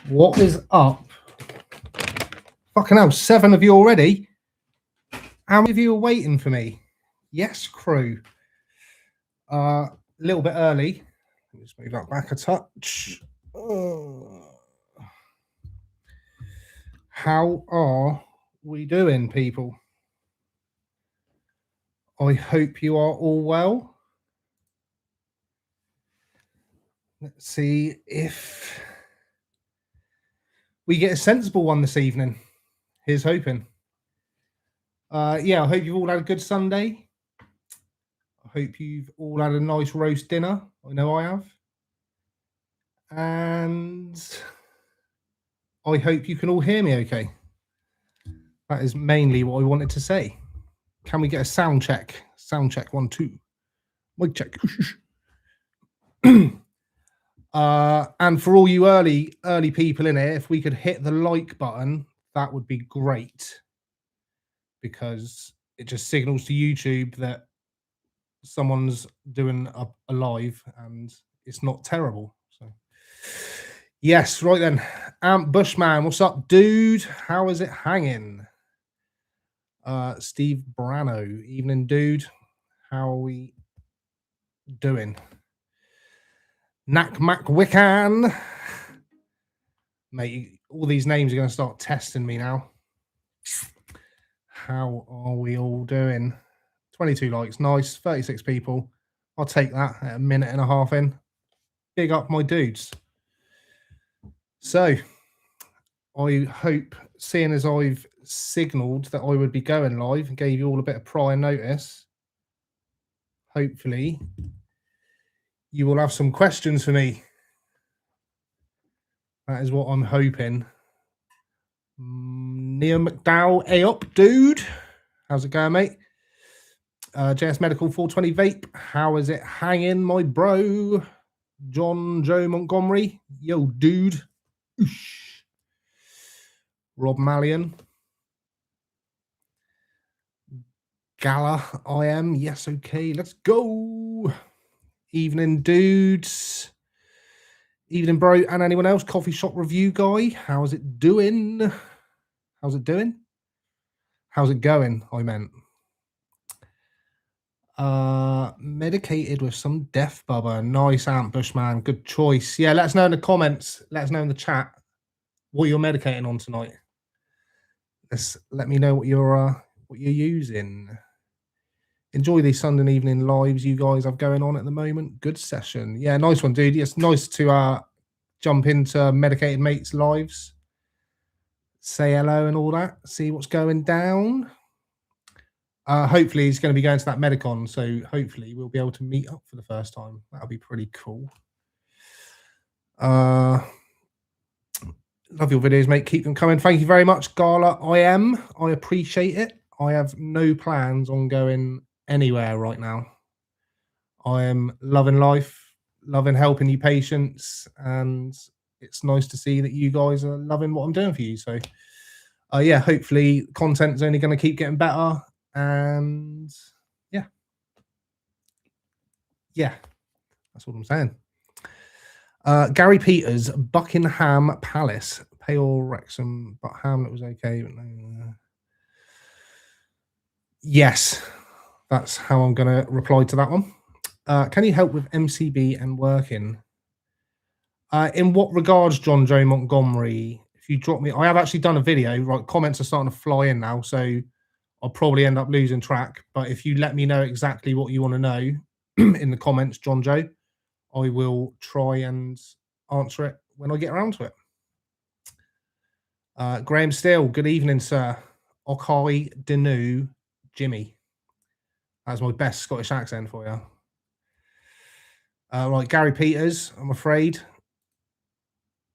What is up? Fucking hell, 7 of you already? How many of you are waiting for me? Yes, crew. A little bit early. Let me just move that back a touch. How are we doing, people? I hope you are all well. Let's see if we get a sensible one this evening. Here's hoping. Yeah, I hope you've all had a good Sunday. I hope you've all had a nice roast dinner. I know I have. And I hope you can all hear me okay. That is mainly what I wanted to say. Can we get a sound check? Sound check, 1, 2. Mic check. And for all you early people in here, if we could hit the like button, that would be great. Because it just signals to YouTube that someone's doing a live and it's not terrible. So yes, right then. Bushman, what's up, dude? How is it hanging? Steve Brano, evening, dude. How are we doing? Nak Mac Wiccan. Mate, all these names are going to start testing me now. How are we all doing? 22 likes, nice. 36 people. I'll take that at a minute and a half in. Big up my dudes. So, I hope, seeing as I've signalled that I would be going live and gave you all a bit of prior notice, hopefully you will have some questions for me. That is what I'm hoping. Neil McDowell, hey up, dude. How's it going, mate? JS Medical 420 Vape. How is it hanging, my bro? John Joe Montgomery. Yo, dude. Oosh. Rob Mallion. Gala, I am. Yes, okay. Let's go. Evening, dudes. Evening, bro. And anyone else? Coffee shop review guy. How's it doing? How's it doing? How's it going? I meant. Medicated with some death bubba. Nice, Ant Bushman. Good choice. Yeah, let us know in the comments. Let us know in the chat what you're medicating on tonight. Let me know what you're using. Enjoy these Sunday evening lives you guys have going on at the moment. Good session. Yeah, nice one, dude. It's nice to jump into Medicated Mates lives. Say hello and all that. See what's going down. Hopefully he's going to be going to that Medicon, so hopefully we'll be able to meet up for the first time. That'll be pretty cool. Love your videos, mate. Keep them coming. Thank you very much, Gala. I appreciate it. I have no plans on going anywhere right now. I am loving life, loving helping you patients, and it's nice to see that you guys are loving what I'm doing for you. So, yeah, hopefully content's only going to keep getting better. And yeah, that's what I'm saying. Gary Peters, Buckingham Palace, Pale Wrexham, but Hamlet was okay. But no, yes, that's how I'm going to reply to that one. Can you help with MCB and working? In what regards, John Joe Montgomery? If you drop me, I have actually done a video. Right, comments are starting to fly in now, so I'll probably end up losing track. But if you let me know exactly what you want to know in the comments, John Joe, I will try and answer it when I get around to it. Graham Steele, good evening, sir. Okai Denu Jimmy. That's my best Scottish accent for you. Right, Gary Peters, I'm afraid.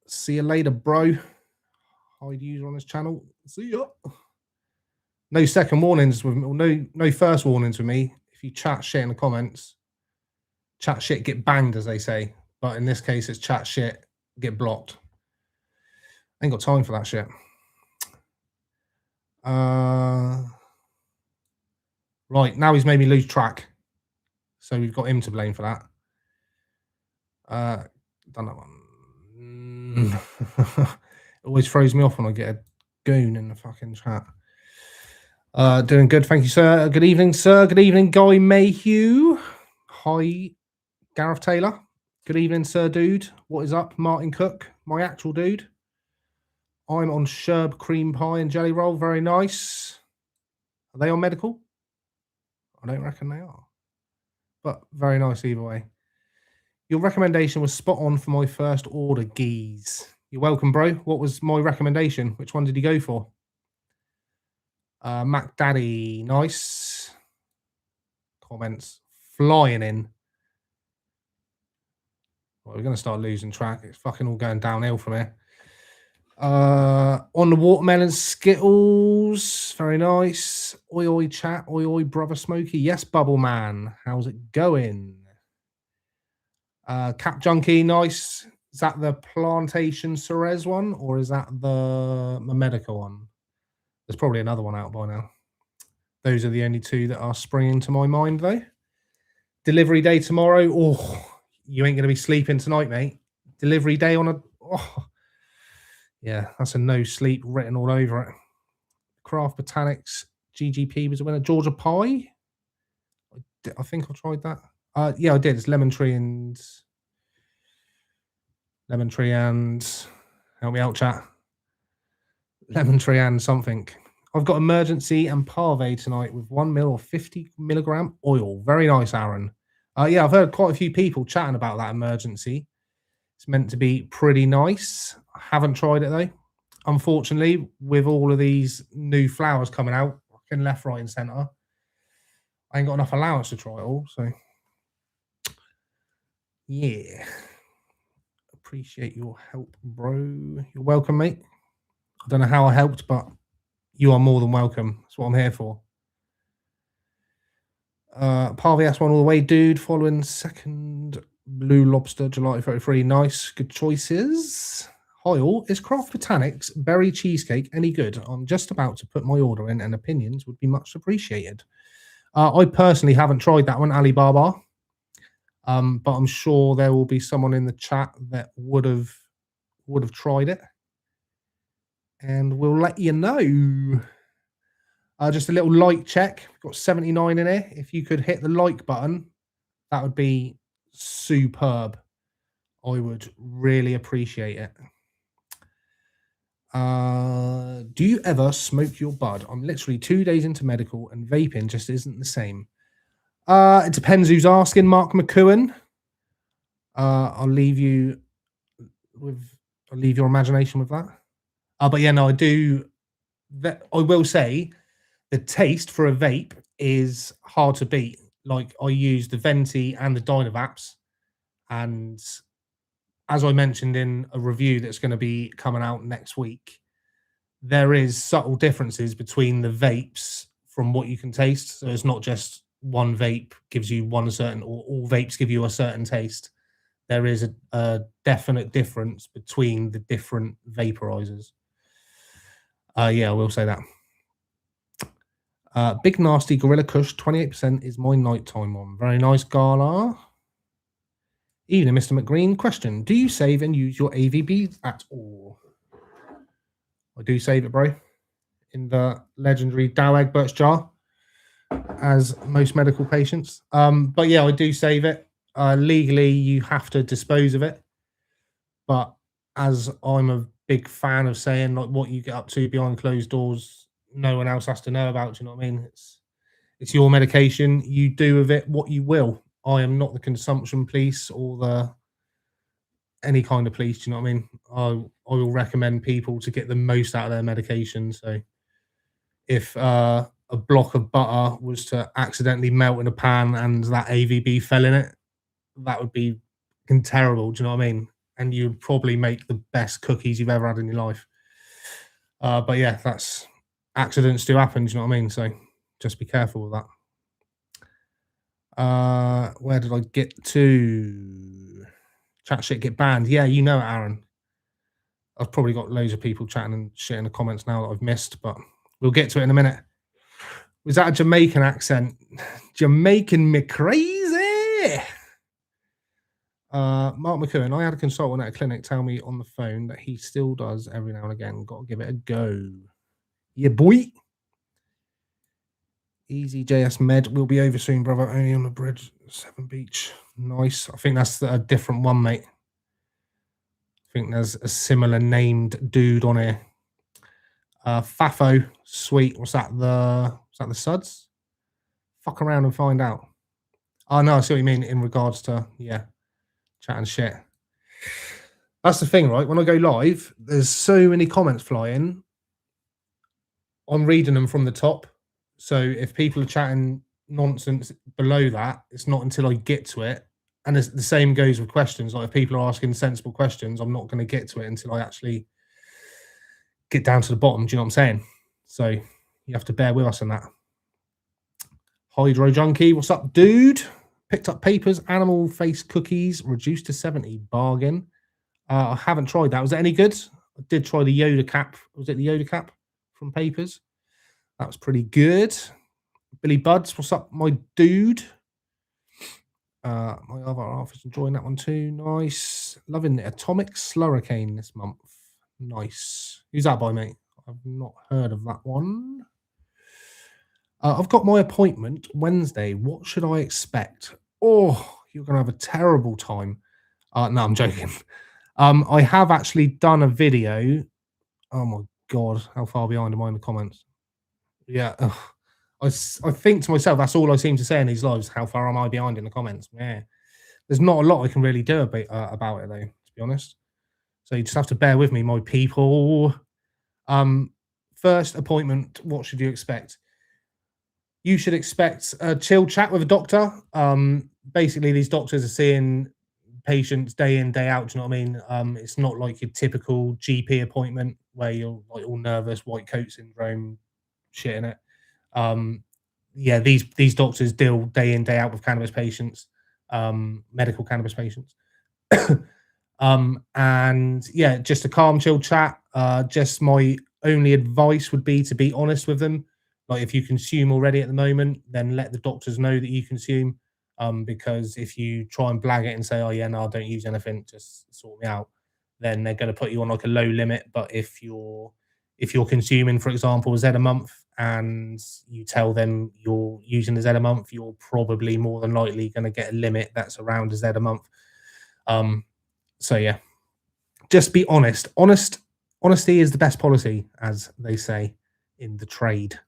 See you later, bro. Hide user on this channel. See ya. No second warnings with me, no first warnings with me. If you chat shit in the comments, chat shit, get banged, as they say. But in this case, it's chat shit, get blocked. Ain't got time for that shit. Right, now he's made me lose track. So we've got him to blame for that. Done that one. It always throws me off when I get a goon in the fucking chat. Doing good, thank you, sir. Good evening, sir. Good evening, Guy Mayhew. Hi, Gareth Taylor. Good evening, sir, dude. What is up, Martin Cook? My actual dude. I'm on Sherb cream pie and jelly roll. Very nice. Are they on medical? I don't reckon they are. But very nice either way. Your recommendation was spot on for my first order, geese. You're welcome, bro. What was my recommendation? Which one did you go for? Mac Daddy, nice. Comments flying in. Well, we're going to start losing track. It's fucking all going downhill from here. On the watermelon Skittles, very nice. Oi oi chat, oi oi brother Smokie. Yes, Bubble Man. How's it going? Cap Junkie, nice. Is that the Plantation Ceres one, or is that the Medica one? There's probably another one out by now. Those are the only two that are springing to my mind, though. Delivery day tomorrow. Oh, you ain't going to be sleeping tonight, mate. Delivery day on a... Oh, yeah, that's a no sleep written all over it. Craft Botanics GGP was a winner. Georgia Pie. I think I tried that. Yeah, I did. It's lemon tree and help me out, chat. Lemon tree and something. I've got emergency and parve tonight with 1 ml or 50 milligram oil. Very nice, Aaron. Yeah, I've heard quite a few people chatting about that emergency. It's meant to be pretty nice. I haven't tried it though. Unfortunately, with all of these new flowers coming out, fucking left, right, and centre, I ain't got enough allowance to try it all. So, yeah. Appreciate your help, bro. You're welcome, mate. I don't know how I helped, but you are more than welcome. That's what I'm here for. Parvey S1 all the way, dude. Following second Blue Lobster, July 33. Nice. Good choices. Hi all. Is Craft Botanics berry cheesecake any good? I'm just about to put my order in and opinions would be much appreciated. I personally haven't tried that one, Alibaba. But I'm sure there will be someone in the chat that would have tried it. And we'll let you know. Just a little like check. We've got 79 in here. If you could hit the like button, that would be superb. I would really appreciate it. Do you ever smoke your bud? I'm literally 2 days into medical and vaping just isn't the same. It depends who's asking, Mark McCowan. I'll leave your imagination with that. But yeah, no, I do. I will say the taste for a vape is hard to beat. Like I use the Venti and the Dynavaps, and as I mentioned in a review that's going to be coming out next week, there is subtle differences between the vapes from what you can taste. So it's not just one vape gives you one certain, or all vapes give you a certain taste. There is a definite difference between the different vaporizers. Yeah, I will say that. Big Nasty Gorilla Kush, 28% is my nighttime one. Very nice, Gala. Evening, Mr. McGreen. Question: do you save and use your AVB at all? I do save it, bro, in the legendary Dow Egberts jar, as most medical patients. But yeah, I do save it. Legally, you have to dispose of it. But as I'm a big fan of saying, like, what you get up to behind closed doors, no one else has to know about. Do you know what I mean? It's your medication. You do with it what you will. I am not the consumption police or the any kind of police. Do you know what I mean? I will recommend people to get the most out of their medication. So if a block of butter was to accidentally melt in a pan and that AVB fell in it, that would be terrible. Do you know what I mean? And you'd probably make the best cookies you've ever had in your life. But yeah, that's accidents do happen. Do you know what I mean? So just be careful with that. Where did I get to? Chat shit get banned. Yeah, you know it, Aaron. I've probably got loads of people chatting and shit in the comments now that I've missed, but we'll get to it in a minute. Was that a Jamaican accent? Jamaican me crazy. Mark McCowan, I had a consultant at a clinic tell me on the phone that he still does every now and again. Got to give it a go. Yeah, boy. Easy JS Med will be over soon, brother. Only on the bridge, 7 Beach. Nice. I think that's a different one, mate. I think there's a similar named dude on here. Fafo, sweet. Was that the Suds? Fuck around and find out. Oh no, I see what you mean in regards to chatting shit. That's the thing, right? When I go live, there's so many comments flying. I'm reading them from the top. So if people are chatting nonsense below that, it's not until I get to it. And the same goes with questions. Like if people are asking sensible questions, I'm not going to get to it until I actually get down to the bottom. Do you know what I'm saying? So you have to bear with us on that. Hydro Junkie, what's up, dude? Picked up papers, animal face cookies, reduced to 70. Bargain. I haven't tried that. Was it any good? I did try the Yoda cap. Was it the Yoda cap from Papers? That was pretty good. Billy Buds, what's up, my dude? My other half is enjoying that one too. Nice. Loving the Atomic Slurricane this month. Nice. Who's that by, mate? I've not heard of that one. I've got my appointment Wednesday. What should I expect? Oh, you're going to have a terrible time. No, I'm joking. I have actually done a video. Oh my God, how far behind am I in the comments? Yeah. I think to myself, that's all I seem to say in these lives. How far am I behind in the comments? Yeah. There's not a lot I can really do about it, though, to be honest. So you just have to bear with me, my people. First appointment, what should you expect? You should expect a chill chat with a doctor. Basically, these doctors are seeing patients day in, day out. Do you know what I mean? It's not like your typical GP appointment where you're like all nervous, white coat syndrome, shit in it. These doctors deal day in, day out with cannabis patients, medical cannabis patients. And yeah, just a calm, chill chat. Just my only advice would be to be honest with them. Like if you consume already at the moment, then let the doctors know that you consume. Because if you try and blag it and say, oh yeah, no, I don't use anything, just sort me out, then they're going to put you on like a low limit. But if you're consuming, for example, a Z a month and you tell them you're using a Z a month, you're probably more than likely going to get a limit that's around a Z a month. So yeah, just be honest. Honesty is the best policy, as they say in the trade.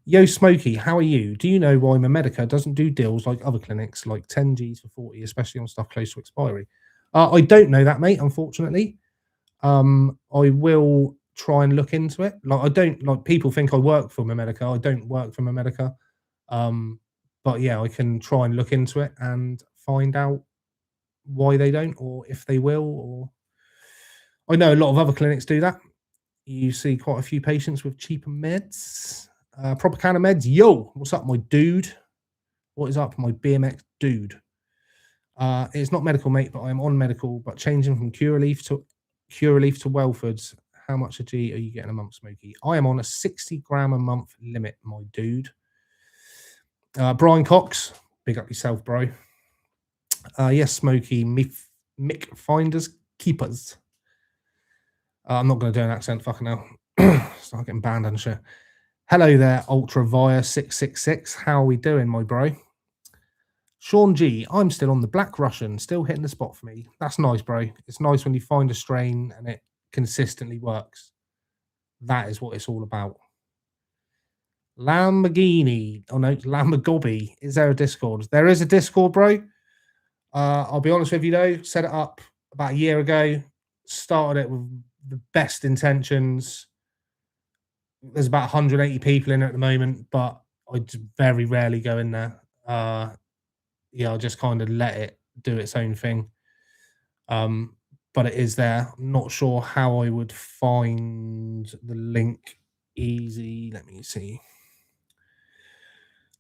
Yo, Smokie, how are you? Do you know why Medica doesn't do deals like other clinics, like 10 Gs for 40, especially on stuff close to expiry? I don't know that, mate, unfortunately. I will try and look into it. Like, I don't, like, people think I work for Medica. I don't work for Medica. But yeah, I can try and look into it and find out why they don't, or if they will. Or I know a lot of other clinics do that. You see quite a few patients with cheaper meds. Proper kind of meds. Yo, what's up, my dude? What is up, my BMX dude? It's not medical, mate, but I'm on medical. But changing from Curaleaf to Wellfords, how much a G are you getting a month, Smokie? I am on a 60 gram a month limit, my dude. Brian Cox, big up yourself, bro. Yes, Smokie, Mick Finders Keepers. I'm not going to do an accent, fucking hell. Start getting banned and shit. Hello there, Ultravia 666. How are we doing, my bro? Sean G, I'm still on the Black Russian, still hitting the spot for me. That's nice, bro. It's nice when you find a strain and it consistently works. That is what it's all about. Lamborghini. Oh no, Lamborghini. Is there a Discord? There is a Discord, bro. I'll be honest with you though. Set it up about a year ago. Started it with the best intentions. There's about 180 people in it at the moment, but I just very rarely go in there. Yeah, I'll just kind of let it do its own thing. But it is there. I'm not sure how I would find the link easy. Let me see.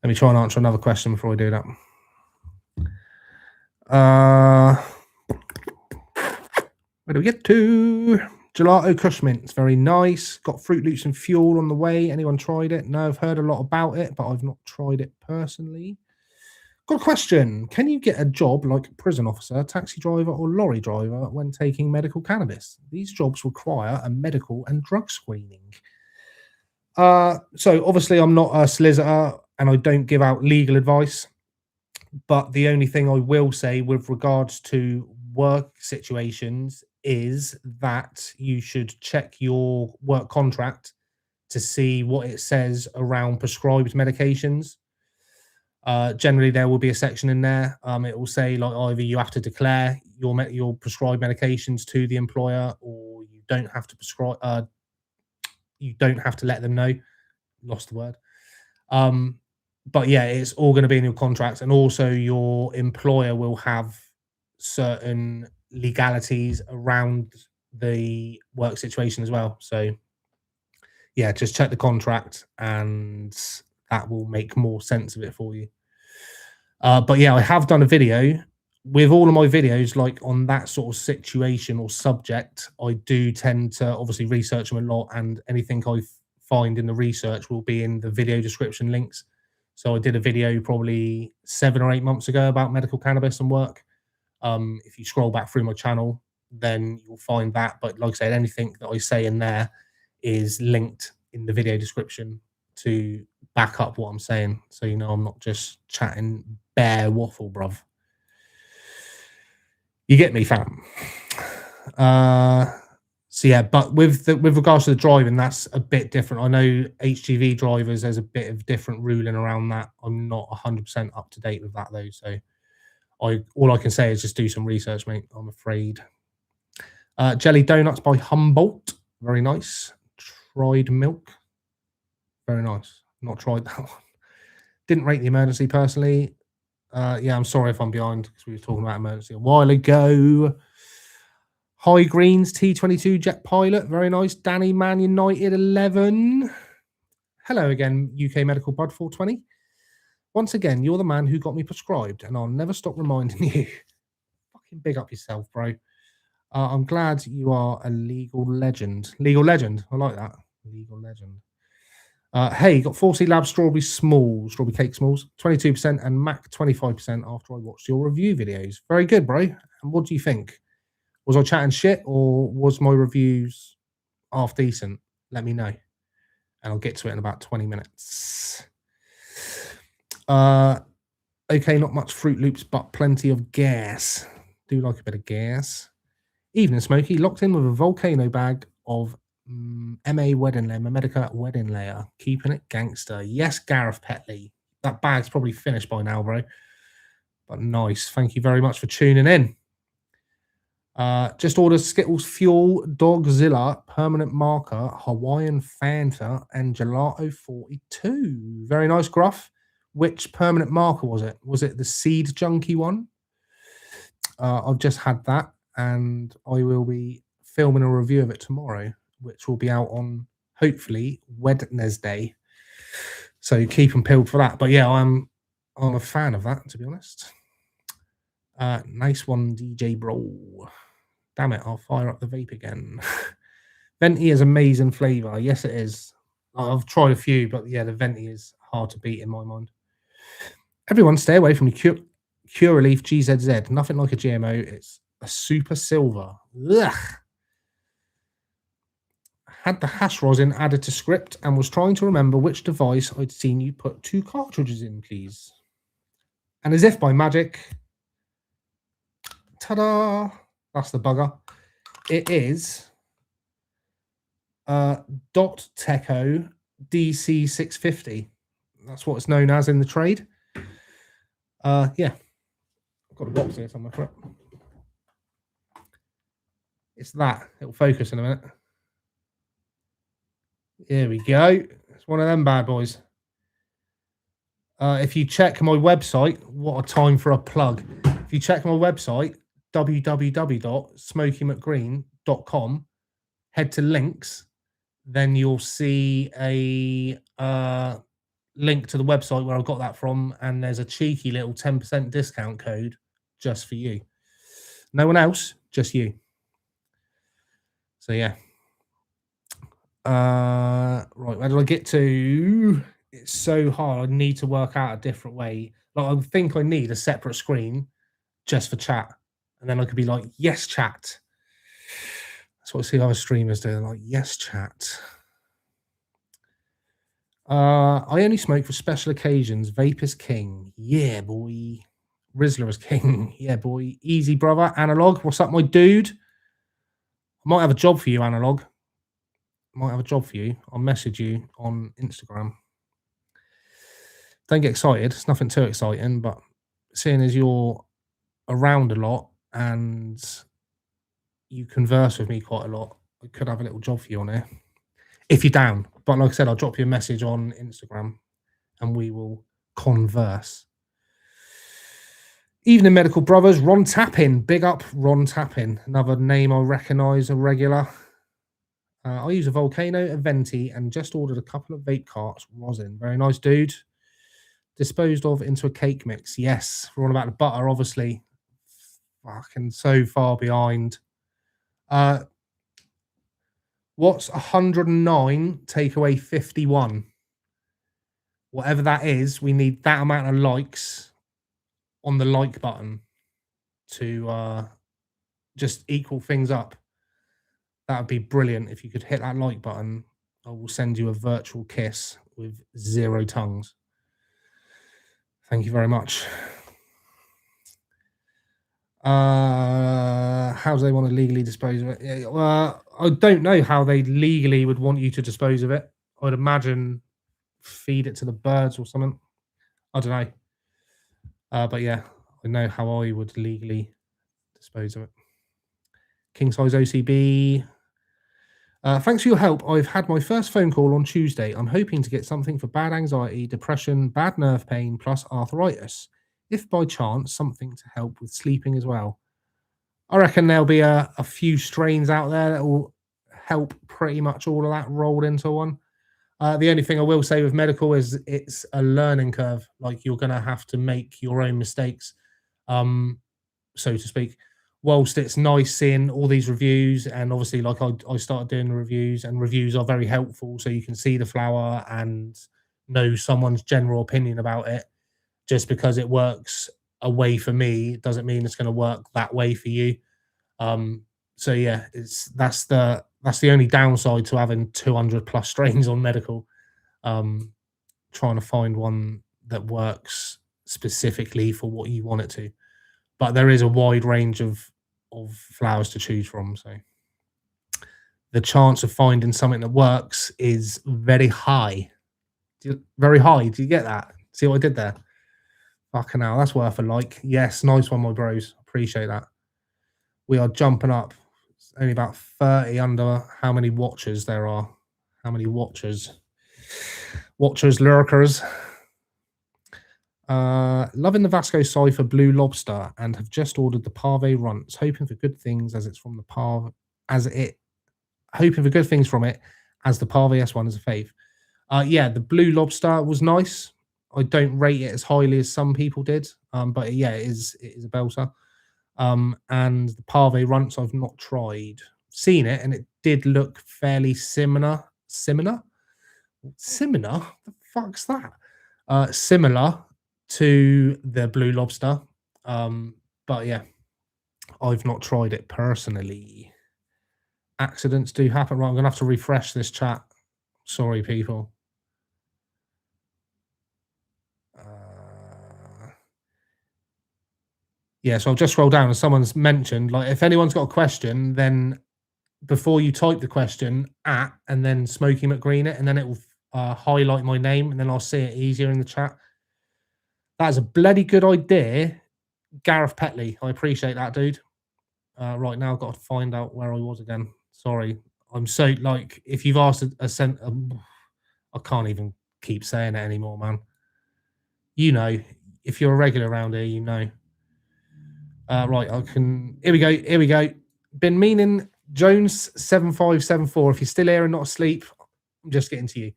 Let me try and answer another question before I do that. Where do we get to? Gelato Kush Mints, very nice. Got Fruit Loops and Fuel on the way. Anyone tried it? No, I've heard a lot about it, but I've not tried it personally. Got a question. Can you get a job like prison officer, taxi driver, or lorry driver when taking medical cannabis? These jobs require a medical and drug screening. So obviously I'm not a solicitor and I don't give out legal advice, but the only thing I will say with regards to work situations is that you should check your work contract to see what it says around prescribed medications. Generally, there will be a section in there. It will say like either you have to declare your prescribed medications to the employer, or you don't have to prescribe. You don't have to let them know. Lost the word. But yeah, it's all going to be in your contract, and also your employer will have certain legalities around the work situation as well. So yeah, just check the contract, and that will make more sense of it for you. But yeah, I have done a video with all of my videos, like on that sort of situation or subject. I do tend to obviously research them a lot, and anything I find in the research will be in the video description links. So I did a video probably 7 or 8 months ago about medical cannabis and work. If you scroll back through my channel, then you'll find that. But like I said, anything that I say in there is linked in the video description to back up what I'm saying. So you know I'm not just chatting bare waffle, bruv. You get me, fam. So yeah, but with regards to the driving, that's a bit different. I know HGV drivers, there's a bit of different ruling around that. I'm not 100% up to date with that though. So all I can say is just do some research, mate. I'm afraid. Jelly donuts by Humboldt, very nice. Tried milk, very nice. Not tried that one. Didn't rate the emergency personally. Yeah, I'm sorry if I'm behind because we were talking about emergency a while ago. High Greens T22 Jet Pilot, very nice. Danny Man United 11. Hello again, UK Medical Bud 420. Once again, you're the man who got me prescribed, and I'll never stop reminding you. Fucking big up yourself, bro. I'm glad you are a legal legend. Legal legend. I like that. Legal legend. Hey, got 40 Lab Strawberry Cake Smalls, 22%, and Mac 25% after I watched your review videos. Very good, bro. And what do you think? Was I chatting shit, or was my reviews half decent? Let me know, and I'll get to it in about 20 minutes. Okay, not much Fruit Loops, but plenty of gas. Do like a bit of gas. Evening, Smokie. Locked in with a volcano bag of MA wedding layer, Medica wedding layer. Keeping it gangster. Yes, Gareth Petley. That bag's probably finished by now, bro. But nice. Thank you very much for tuning in. Just ordered Skittles Fuel Dogzilla Permanent Marker Hawaiian Fanta and Gelato 42. Very nice, Gruff. Which permanent marker was it? Was it the Seed Junkie one? I've just had that, and I will be filming a review of it tomorrow, which will be out on hopefully Wednesday. So keep them peeled for that. But yeah, I'm a fan of that, to be honest. Nice one, DJ bro. Damn it, I'll fire up the vape again. Venti is amazing flavour. Yes, it is. I've tried a few, but yeah, the Venti is hard to beat in my mind. Everyone stay away from the Curaleaf GZZ. Nothing like a GMO. It's a super silver. Ugh. Had the hash rosin added to script and was trying to remember which device I'd seen you put 2 cartridges in, please. And as if by magic, ta-da! That's the bugger. It is Dot Techo DC650. That's what it's known as in the trade. Yeah. I've got a box here somewhere for it. It's that. It'll focus in a minute. Here we go. It's one of them bad boys. If you check my website, what a time for a plug. If you check my website, www.smokiemcgreen.com, head to links, then you'll see a link to the website where I got that from, and there's a cheeky little 10% discount code just for you. No one else, just you. So yeah. Right, where did I get to? It's so hard. I need to work out a different way. Like, I think I need a separate screen just for chat, and then I could be like, "Yes, chat." That's what I see other streamers doing, like, "Yes, chat." I only smoke for special occasions. Vape is king. Yeah, boy. Rizzler is king. Yeah, boy. Easy, brother. Analog, what's up, my dude? I might have a job for you, Analog. Might have a job for you. I'll message you on Instagram. Don't get excited. It's nothing too exciting, but seeing as you're around a lot and you converse with me quite a lot, I could have a little job for you on here if you're down. But like I said, I'll drop you a message on Instagram and we will converse. Evening Medical Brothers, Ron Tappin. Big up Ron Tappin. Another name I recognise, a regular. I use a Volcano, a Venti, and just ordered a couple of vape carts. Rosin. Very nice, dude. Disposed of into a cake mix. Yes, we're on about the butter, obviously. Fucking so far behind. What's 109 take away 51? Whatever that is, we need that amount of likes on the like button to just equal things up. That would be brilliant. If you could hit that like button, I will send you a virtual kiss with 0 tongues. Thank you very much. How do they want to legally dispose of it? I don't know how they legally would want you to dispose of it. I'd imagine feed it to the birds or something. I don't know. But yeah, I know how I would legally dispose of it. King size OCB. Thanks for your help. I've had my first phone call on Tuesday. I'm hoping to get something for bad anxiety, depression, bad nerve pain, plus arthritis. If by chance, something to help with sleeping as well. I reckon there'll be a few strains out there that will help pretty much all of that rolled into one. The only thing I will say with medical is it's a learning curve. Like, you're going to have to make your own mistakes, so to speak. Whilst it's nice seeing all these reviews, and obviously, like, I started doing the reviews, and reviews are very helpful, so you can see the flower and know someone's general opinion about it. Just because it works a way for me doesn't mean it's going to work that way for you. So yeah, that's the only downside to having 200 plus strains on medical. Trying to find one that works specifically for what you want it to. But there is a wide range of flowers to choose from. So the chance of finding something that works is very high. Very high. Do you get that? See what I did there? Fucking hell, that's worth a like. Yes, nice one, my bros. Appreciate that. We are jumping up. It's only about 30 under how many watchers there are. How many watchers? Watchers, lurkers. Loving the Vasco Cypher Blue Lobster and have just ordered the Parve Runts, hoping for good things as it's from the Parve, hoping for good things from it as the Parve S1 is a fave. Yeah, the Blue Lobster was nice. I don't rate it as highly as some people did, but yeah, it is a belter. And the Parve Runts I've not tried. Seen it, and it did look fairly similar. Similar? The fuck's that? Similar to the Blue Lobster. But yeah, I've not tried it personally. Accidents do happen. Right, I'm gonna have to refresh this chat. Sorry, people. Yeah, so I'll just scroll down and someone's mentioned, like, if anyone's got a question, then before you type the question, and then Smokie McGreen it, and then it will highlight my name, and then I'll see it easier in the chat. That is a bloody good idea, Gareth Petley. I appreciate that, dude. Right now, I've got to find out where I was again. Sorry. I'm so, like, if you've asked I can't even keep saying it anymore, man. You know, if you're a regular around here, you know. Right, I can. Here we go. Been meaning Jones7574. If you're still here and not asleep, I'm just getting to you.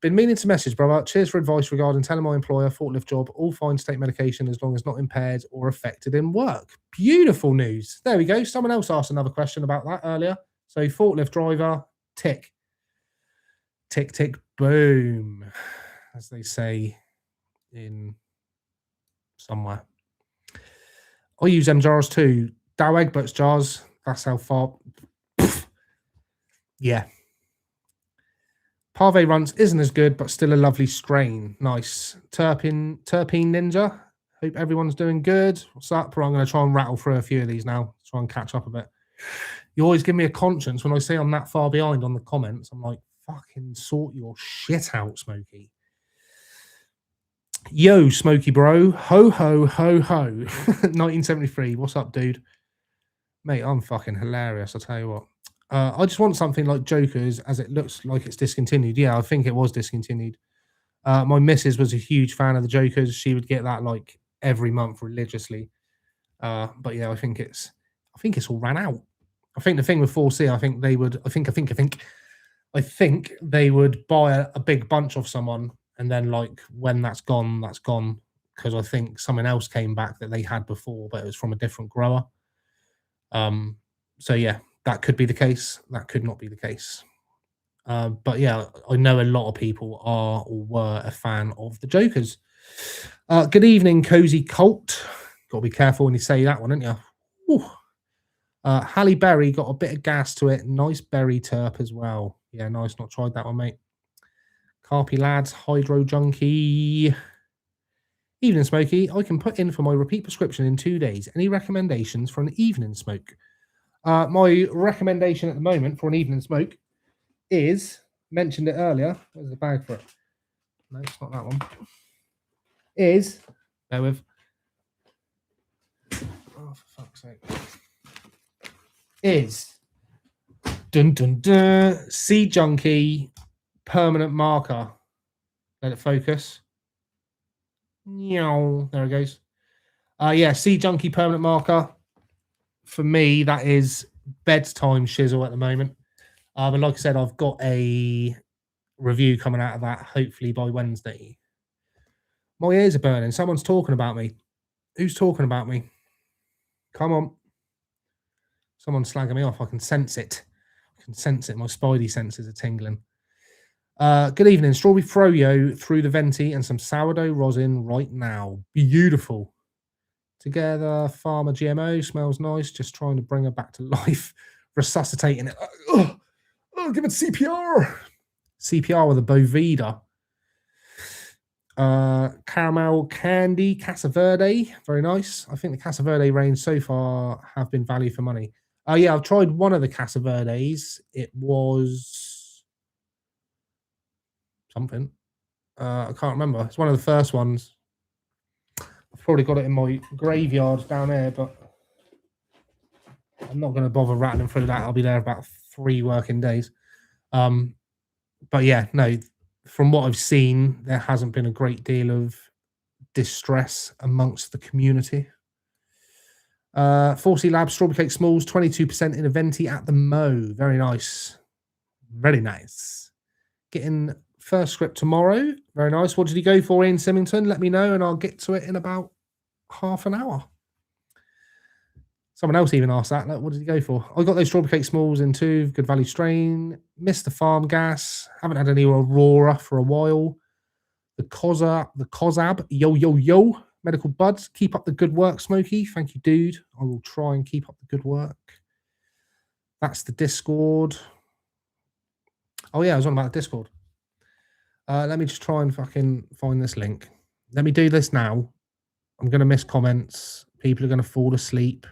Been meaning to message, brother. Cheers for advice regarding telling my employer forklift job. All fine to take medication as long as not impaired or affected in work. Beautiful news. There we go. Someone else asked another question about that earlier. So forklift driver, tick. Tick, tick, boom. As they say in somewhere. I use them jars too. Dow Egbert's jars. That's how far. Yeah. Parve Runts isn't as good, but still a lovely strain. Nice. Terpene Ninja. Hope everyone's doing good. What's up? I'm going to try and rattle through a few of these now. Try and catch up a bit. You always give me a conscience when I say I'm that far behind on the comments. I'm like, fucking sort your shit out, Smokie. Yo, Smokie bro. Ho, ho, ho, ho. 1973. What's up, dude? Mate, I'm fucking hilarious, I'll tell you what. I just want something like Joker's, as it looks like it's discontinued. Yeah, I think it was discontinued. My missus was a huge fan of the Jokers. She would get that like every month religiously. But yeah, I think it's all ran out. I think the thing with 4C, I think they would. I think they would buy a big bunch of someone, and then like when that's gone, that's gone. Because I think someone else came back that they had before, but it was from a different grower. So yeah, that could be the case. That could not be the case. But yeah, I know a lot of people are or were a fan of the Jokers. Good evening, Cozy Colt. Got to be careful when you say that one, haven't you? Ooh. Halle Berry got a bit of gas to it. Nice berry terp as well. Yeah, nice. Not tried that one, mate. Carpy lads, Hydro Junkie. Evening Smokie. I can put in for my repeat prescription in 2 days. Any recommendations for an evening smoke? My recommendation at the moment for an evening smoke is, mentioned it earlier. Where's the bag for it? No, it's not that one. Is, bear with. Oh, for fuck's sake. Is dun dun dun Sea Junkie permanent marker. Let it focus. There it goes. Yeah, Sea Junkie permanent marker. For me, that is bedtime shizzle at the moment. But like I said, I've got a review coming out of that hopefully by Wednesday. My ears are burning. Someone's talking about me. Who's talking about me? Come on. Someone's slagging me off. I can sense it. I can sense it. My spidey senses are tingling. Good evening. Strawberry froyo through the venti and some sourdough rosin right now. Beautiful. Together, Farmer GMO. Smells nice. Just trying to bring her back to life. Resuscitating it. Give it CPR. CPR with a Bovida. Caramel Candy Casa Verde. Very nice. I think the Casa Verde range so far have been value for money. Yeah, I've tried one of the Casa Verdes. It was something. I can't remember. It's one of the first ones. I've probably got it in my graveyard down there, but I'm not going to bother rattling through that. I'll be there about 3 working days. But yeah, no, from what I've seen, there hasn't been a great deal of distress amongst the community. 4C Labs Strawberry Cake Smalls, 22% in a venti at the Mo. Very nice. Very nice. Getting first script tomorrow. Very nice. What did he go for, Ian Symington? Let me know and I'll get to it in about half an hour. Someone else even asked that. Like, what did he go for? I got those Strawberry Cake Smalls in 2. Good value strain. Missed the Farm Gas. Haven't had any Aurora for a while. The Cozab. Yo, yo, yo. Medical Buds. Keep up the good work, Smokie. Thank you, dude. I will try and keep up the good work. That's the Discord. Oh, yeah, I was on about the Discord. Let me just try and fucking find this link. Let me do this now. I'm going to miss comments. People are going to fall asleep.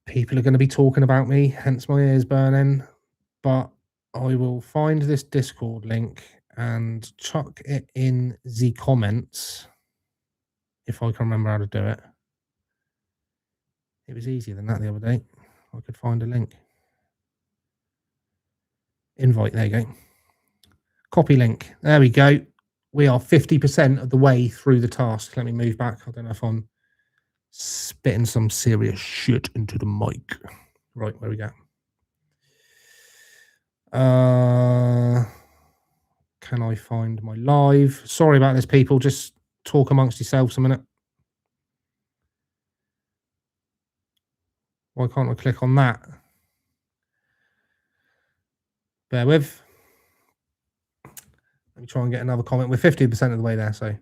People are going to be talking about me, hence my ears burning. But I will find this Discord link and chuck it in the comments if I can remember how to do it. It was easier than that the other day. I could find a link. Invite, there you go. Copy link. There we go. We are 50% of the way through the task. Let me move back. I don't know if I'm spitting some serious shit into the mic. Right, where we go. Can I find my live? Sorry about this, people. Just talk amongst yourselves a minute. Why can't I click on that? Bear with. Let me try and get another comment. We're 50% of the way there, so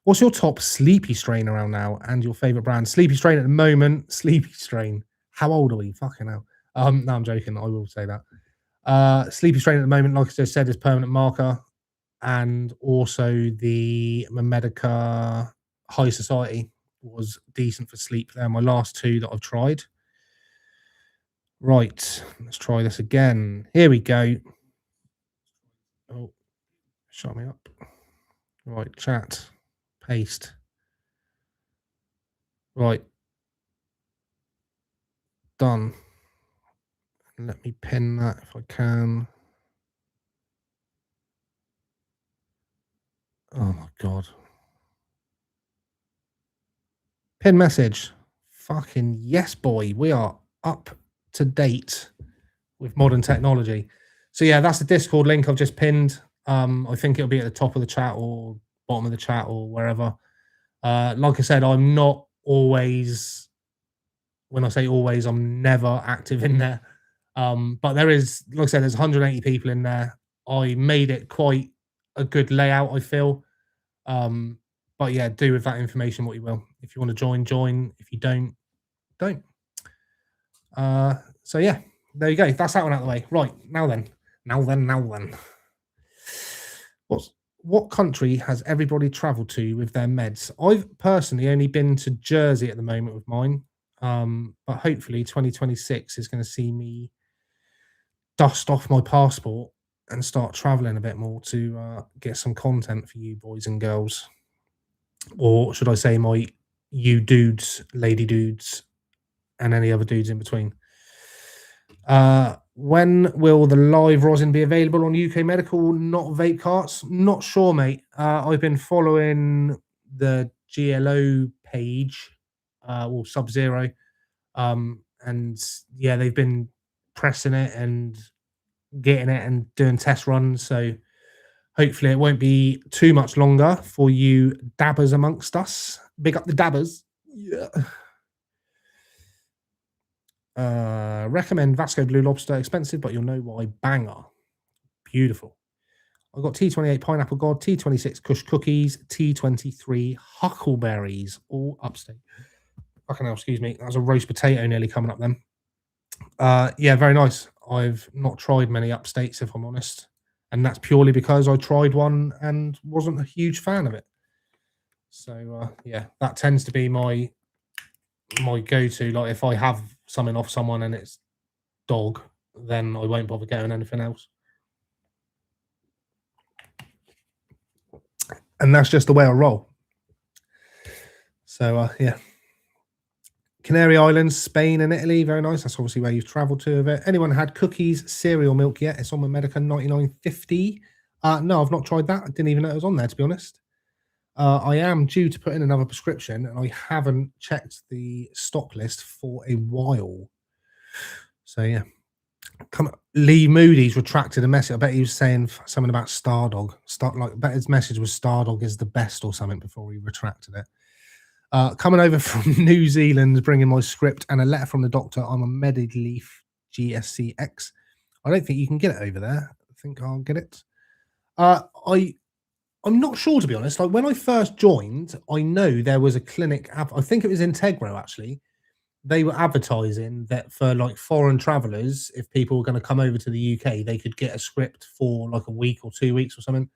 What's your top sleepy strain around now and your favorite brand? Sleepy strain at the moment. Sleepy strain. How old are we? Fucking hell. No, I'm joking. I will say that. Sleepy strain at the moment, like I just said, is permanent marker, and also the Medica High Society was decent for sleep. They're my last two that I've tried. Right, let's try this again. Here we go. Oh, shut me up. Right, chat, paste. Right, done. Let me pin that if I can. Oh my god. Pin message. Fucking yes, boy. We are up to date with modern technology. So yeah, that's the Discord link I've just pinned. I think it'll be at the top of the chat or bottom of the chat or wherever. Like I said, I'm not always, when I say always, I'm never active in there. But there is, like I said, there's 180 people in there. I made it quite a good layout, I feel. But yeah, do with that information what you will. If you want to join, join. If you don't, don't. So yeah, there you go. That's that one out of the way. Right, now then. What country has everybody travelled to with their meds? I've personally only been to Jersey at the moment with mine. But hopefully 2026 is going to see me dust off my passport and start traveling a bit more to get some content for you boys and girls. Or should I say my you dudes, lady dudes, and any other dudes in between. When will the live rosin be available on UK Medical, not vape carts? Not sure, mate. I've been following the GLO page, or Sub Zero, and yeah, they've been pressing it and getting it and doing test runs. So hopefully it won't be too much longer for you dabbers amongst us. Big up the dabbers. Yeah. Recommend Vasco Blue Lobster. Expensive, but you'll know why. Banger. Beautiful. I've got T28 Pineapple God, T26 Kush Cookies, T23 Huckleberries, all upstate. Fucking hell, excuse me. That was a roast potato nearly coming up then. Yeah, very nice. I've not tried many upstates, if I'm honest. And that's purely because I tried one and wasn't a huge fan of it. So, yeah, that tends to be my go-to. Like, if I have something off someone and it's dog, then I won't bother getting anything else. And that's just the way I roll. So, yeah. Canary Islands, Spain and Italy, very nice. That's obviously where you've travelled to with it. Anyone had cookies, cereal milk yet? It's on my Medica 99.50. No, I've not tried that. I didn't even know it was on there, to be honest. I am due to put in another prescription, and I haven't checked the stock list for a while. So yeah, Lee Moody's retracted a message. I bet he was saying something about Stardog. I bet his message was Stardog is the best or something before he retracted it. Coming over from New Zealand, bringing my script and a letter from the doctor. I'm a Medileaf GSCX. I don't think you can get it over there. I think I'll get it. I'm not sure, to be honest. Like, when I first joined, I know there was a clinic. I think it was Integro, actually. They were advertising that for like foreign travelers, if people were going to come over to the UK, they could get a script for like a week or 2 weeks or something.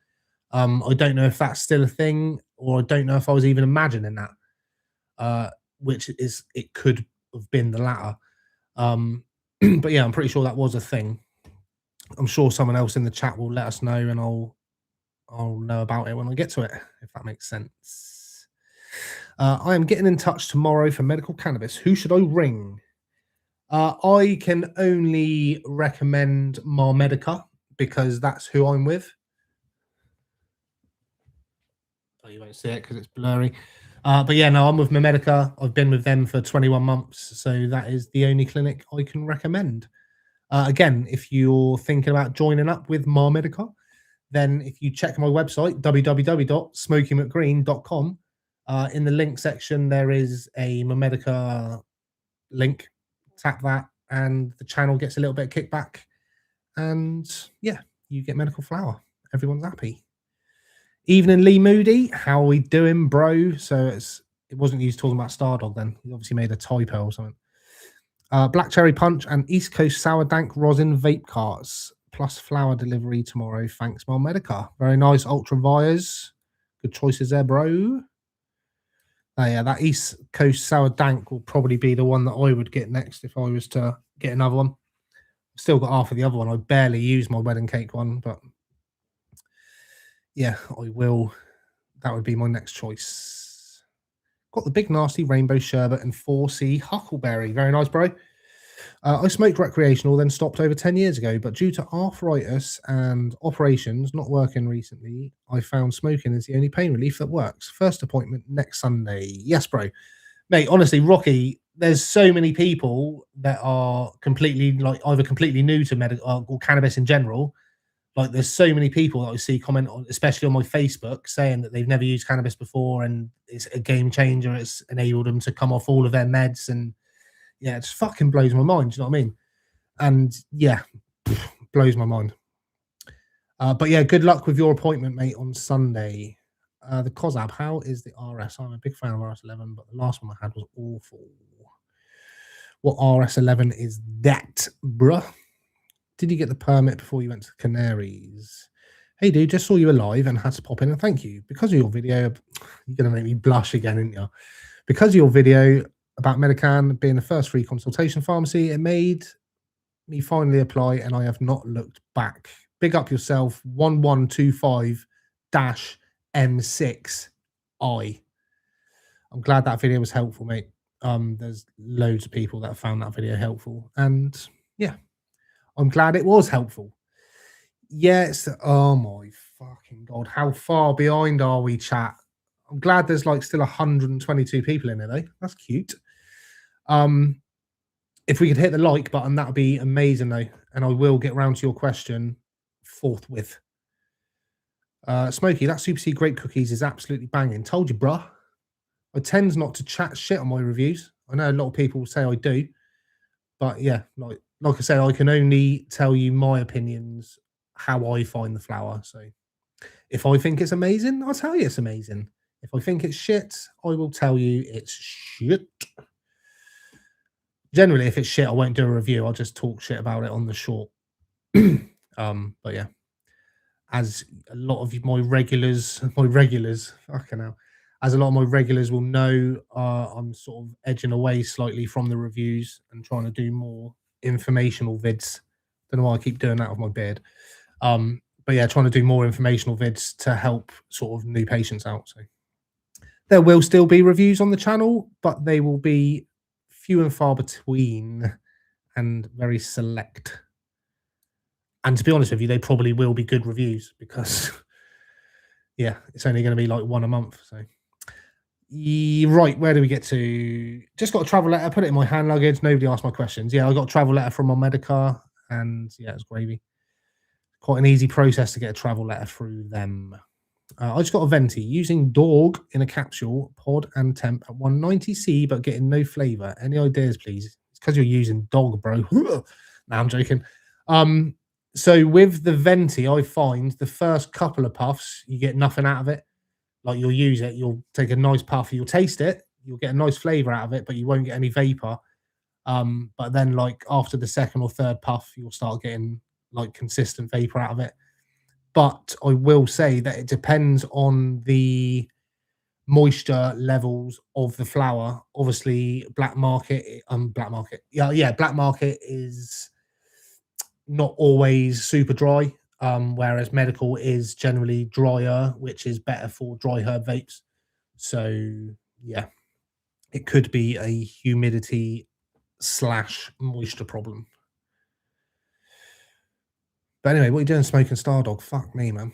I don't know if that's still a thing, or I don't know if I was even imagining that. Which is, it could have been the latter. But yeah, I'm pretty sure that was a thing. I'm sure someone else in the chat will let us know, and I'll know about it when I get to it, if that makes sense. I am getting in touch tomorrow for medical cannabis. Who should I ring? I can only recommend Medica because that's who I'm with. Oh, you won't see it because it's blurry. But yeah, no, I'm with Medica. I've been with them for 21 months. So that is the only clinic I can recommend. Again, if you're thinking about joining up with Medica, then if you check my website, www.smokiemcgreen.com, in the link section, there is a Medica link. Tap that, and the channel gets a little bit of kickback. And yeah, you get medical flower. Everyone's happy. Evening, Lee Moody. How are we doing, bro? So it wasn't you talking about Stardog then. You obviously made a typo or something. Black Cherry Punch and East Coast Sour Dank Rosin Vape Carts plus flower delivery tomorrow. Thanks, Mel Medica. Very nice, Ultra Vires. Good choices there, bro. Oh, yeah, that East Coast Sour Dank will probably be the one that I would get next if I was to get another one. Still got half of the other one. I barely use my wedding cake one, but yeah, I will. That would be my next choice. Got the Big Nasty Rainbow Sherbet and 4C Huckleberry. Very nice, bro. I smoked recreational, then stopped over 10 years ago, but due to arthritis and operations not working recently, I found smoking is the only pain relief that works. First appointment next Sunday. Yes, bro. Mate, honestly, Rocky, there's so many people that are completely, like, either completely new to medical or cannabis in general. Like, there's so many people that I see comment on, especially on my Facebook, saying that they've never used cannabis before and it's a game changer. It's enabled them to come off all of their meds, and yeah, it just fucking blows my mind. Do you know what I mean? And yeah, blows my mind. But yeah, good luck with your appointment, mate, on Sunday. The COSAB, how is the RS? I'm a big fan of RS11, but the last one I had was awful. What RS11 is that, bruh? Did you get the permit before you went to Canaries? Hey, dude, just saw you alive and had to pop in and thank you. Because of your video, you're going to make me blush again, aren't you? Because of your video about Medican being the first free consultation pharmacy, it made me finally apply and I have not looked back. Big up yourself, 1125-M6I. I'm glad that video was helpful, mate. There's loads of people that found that video helpful. And yeah, I'm glad it was helpful. Yes. Oh my fucking God. How far behind are we, chat? I'm glad there's like still 122 people in there, though. That's cute. If we could hit the like button, that would be amazing, though. And I will get round to your question forthwith. Smokie, that Super Seed Grape Cookies is absolutely banging. Told you, bruh. I tend not to chat shit on my reviews. I know a lot of people say I do. But yeah, like I said, I can only tell you my opinions, how I find the flower. So if I think it's amazing, I'll tell you it's amazing. If I think it's shit, I will tell you it's shit. Generally, if it's shit, I won't do a review. I'll just talk shit about it on the short. But yeah, as a lot of my regulars, fucking hell, as a lot of my regulars will know, I'm sort of edging away slightly from the reviews and trying to do more informational vids. Don't know why I keep doing that with my beard. But yeah, trying to do more informational vids to help sort of new patients out. So there will still be reviews on the channel, but they will be few and far between and very select. And to be honest with you, they probably will be good reviews because yeah, it's only going to be like one a month. So right, where do we get to? Just got a travel letter, put it in my hand luggage. Nobody asked my questions. Yeah, I got a travel letter from my Medica, and yeah, it's gravy. Quite an easy process to get a travel letter through them. I just got a venti using dog in a capsule, pod and temp at 190C, but getting no flavor. Any ideas, please? It's because you're using dog, bro. Nah, I'm joking. So with the venti, I find the first couple of puffs, you get nothing out of it. Like, you'll use it, you'll take a nice puff, you'll taste it, you'll get a nice flavor out of it, but you won't get any vapor. But then, like, after the second or third puff, you'll start getting like consistent vapor out of it. But I will say that it depends on the moisture levels of the flower. Obviously, black market is not always super dry, whereas medical is generally drier, which is better for dry herb vapes. So yeah, it could be a humidity / moisture problem. But anyway, what are you doing smoking Stardog? Fuck me, man.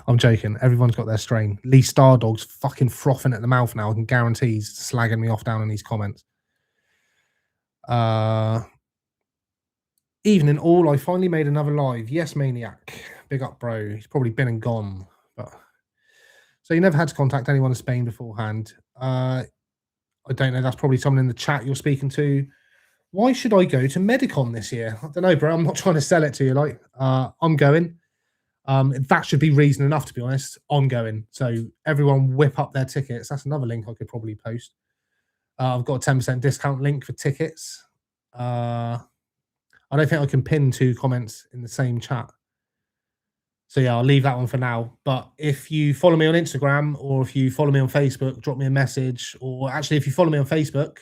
I'm joking. Everyone's got their strain. Lee Stardog's fucking frothing at the mouth now. I can guarantee he's slagging me off down in these comments. Evening all. I finally made another live. Yes, Maniac. Big up, bro. He's probably been and gone. But so you never had to contact anyone in Spain beforehand. I don't know. That's probably someone in the chat you're speaking to. Why should I go to Medicon this year? I don't know, bro. I'm not trying to sell it to you. Like, I'm going. That should be reason enough, to be honest. Ongoing. So everyone whip up their tickets. That's another link I could probably post. I've got a 10% discount link for tickets. I don't think I can pin 2 comments in the same chat. So yeah, I'll leave that one for now. But if you follow me on Instagram or if you follow me on Facebook, drop me a message. Or actually, if you follow me on Facebook,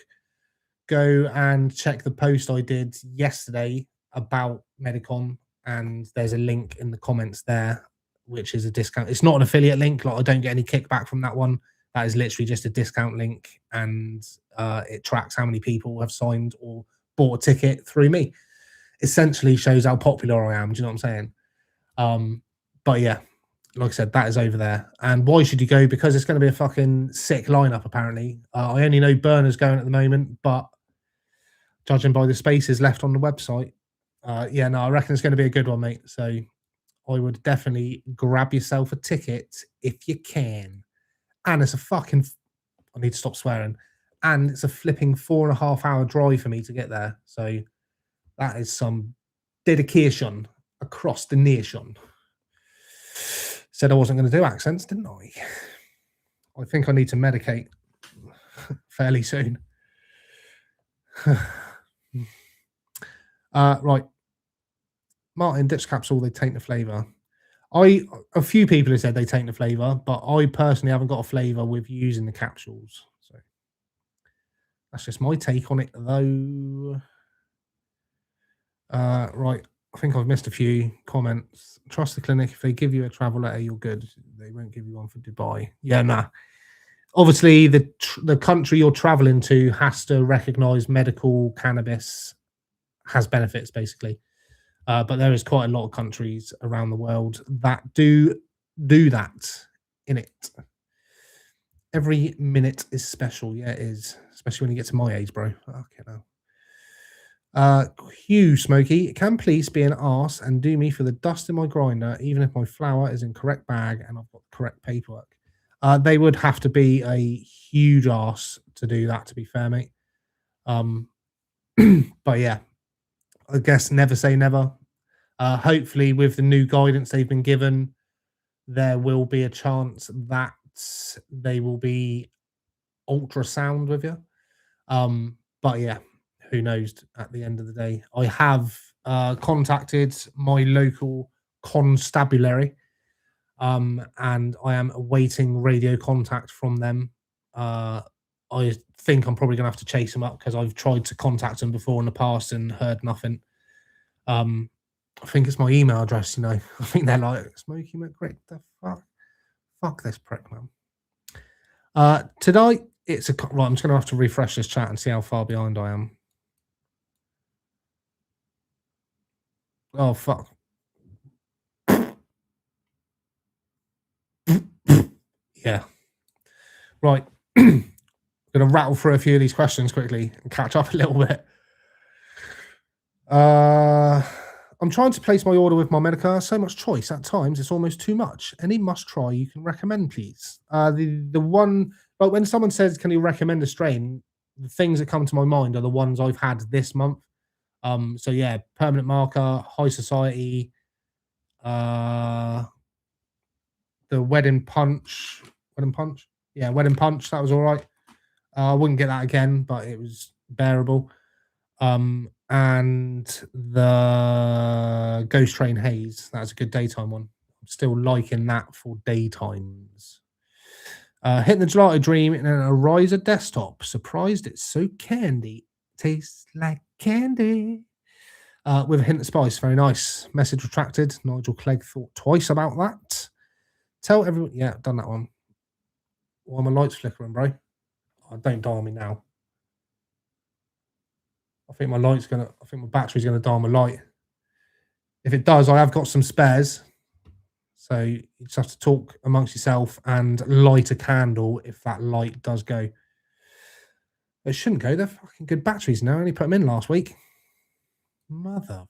go and check the post I did yesterday about Medicon, and there's a link in the comments there, which is a discount. It's not an affiliate link. Like I don't get any kickback from that one. That is literally just a discount link, and it tracks how many people have signed or bought a ticket through me. Essentially shows how popular I am. Do you know what I'm saying? But yeah, like I said, that is over there. And why should you go? Because it's going to be a fucking sick lineup, apparently. I only know Burner's going at the moment, but judging by the spaces left on the website, yeah, no, I reckon it's going to be a good one, mate. So I would definitely grab yourself a ticket if you can. And it's a fucking, I need to stop swearing. And it's a flipping 4.5 hour drive for me to get there. So that is some dedication across the nation. Said I wasn't going to do accents, didn't I? I think I need to medicate fairly soon. Right. Martin, dips capsule, they taint the flavour. A few people have said they taint the flavour, but I personally haven't got a flavour with using the capsules. So that's just my take on it, though. Right. I think I've missed a few comments. Trust the clinic. If they give you a travel letter, you're good. They won't give you one for Dubai. Yeah, nah. Obviously, the country you're traveling to has to recognise medical cannabis has benefits, basically. But there is quite a lot of countries around the world that do that in it. Every minute is special. Yeah, it is. Especially when you get to my age, bro. Okay, now. Hugh Smokie, can police be an arse and do me for the dust in my grinder, even if my flour is in correct bag and I've got the correct paperwork? They would have to be a huge arse to do that, to be fair, mate. But yeah, I guess never say never. Hopefully, with the new guidance they've been given, there will be a chance that they will be ultrasound with you. But yeah, who knows at the end of the day. I have contacted my local constabulary, and I am awaiting radio contact from them. I think I'm probably going to have to chase them up because I've tried to contact them before in the past and heard nothing. I think it's my email address, you know. I think they're like, Smokie McGrick, the fuck? Fuck this prick, man. Today, it's a... Right, I'm just going to have to refresh this chat and see how far behind I am. Oh, fuck. Yeah. Right. I'm going to rattle through a few of these questions quickly and catch up a little bit. I'm trying to place my order with my Medica. So much choice at times, it's almost too much. Any must try you can recommend, please? The one, but when someone says, can you recommend a strain? The things that come to my mind are the ones I've had this month. So yeah, Permanent Marker, High Society, the Wedding Punch. Yeah, Wedding Punch, that was all right. I wouldn't get that again, but it was bearable. And the Ghost Train Haze, that's a good daytime one. I'm still liking that for daytimes. Hitting the Gelato Dream in an Ariza desktop. Surprised it's so candy. Tastes like candy. With a hint of spice. Very nice. Message retracted. Nigel Clegg thought twice about that. Tell everyone. Yeah, done that one. Why are my lights flickering, bro? Oh, don't die on me now. I think my battery's gonna die on my light. If it does, I have got some spares. So you just have to talk amongst yourself and light a candle if that light does go. It shouldn't go. They're fucking good batteries now. I only put them in last week. Mother.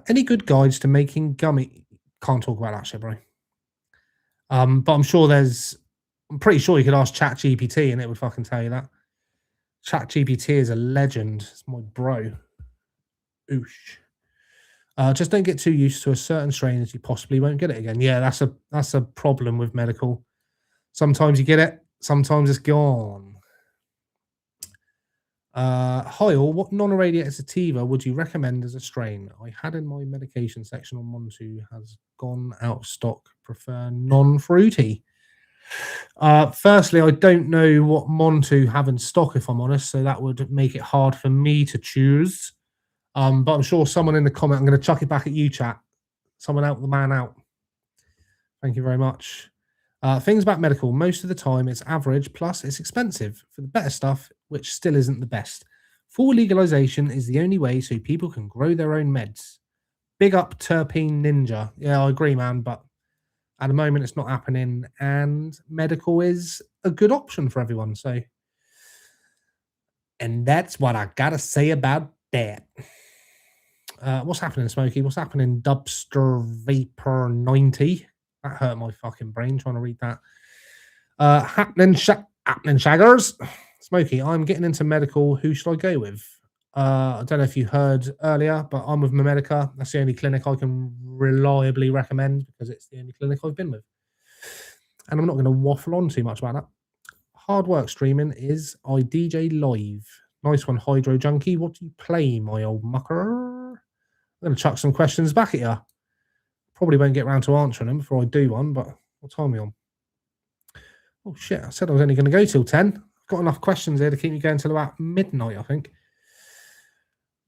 Any good guides to making gummy? Can't talk about that shit, bro. But I'm pretty sure you could ask ChatGPT and it would fucking tell you that. ChatGPT is a legend. It's my bro. Oosh. Just don't get too used to a certain strain as you possibly won't get it again. Yeah, that's a problem with medical. Sometimes you get it, sometimes it's gone. Hi all, what non-irradiated sativa would you recommend as a strain? I had in my medication section on Montu has gone out of stock. Prefer non-fruity. Firstly, I don't know what Montu have in stock, if I'm honest, so that would make it hard for me to choose. But I'm sure someone in the comment, I'm going to chuck it back at you, chat. Someone help the man out. Thank you very much. Things about medical. Most of the time, it's average, plus it's expensive for the better stuff, which still isn't the best. Full legalization is the only way so people can grow their own meds. Big up Terpene Ninja. Yeah, I agree, man, but at the moment it's not happening, and medical is a good option for everyone. So, and that's what I gotta say about that. What's happening, Smokie? What's happening, Dubster Vapor 90? That hurt my fucking brain trying to read that. Happening shaggers. Smokie, I'm getting into medical. Who should I go with? I don't know if you heard earlier, but I'm with Medica. That's the only clinic I can reliably recommend because it's the only clinic I've been with. And I'm not going to waffle on too much about that. Hard work streaming is I DJ live. Nice one, Hydro Junkie. What do you play, my old mucker? I'm going to chuck some questions back at you. Probably won't get around to answering them before I do one, but what time are we on? Oh, shit. I said I was only going to go till 10. I've got enough questions here to keep me going till about midnight, I think.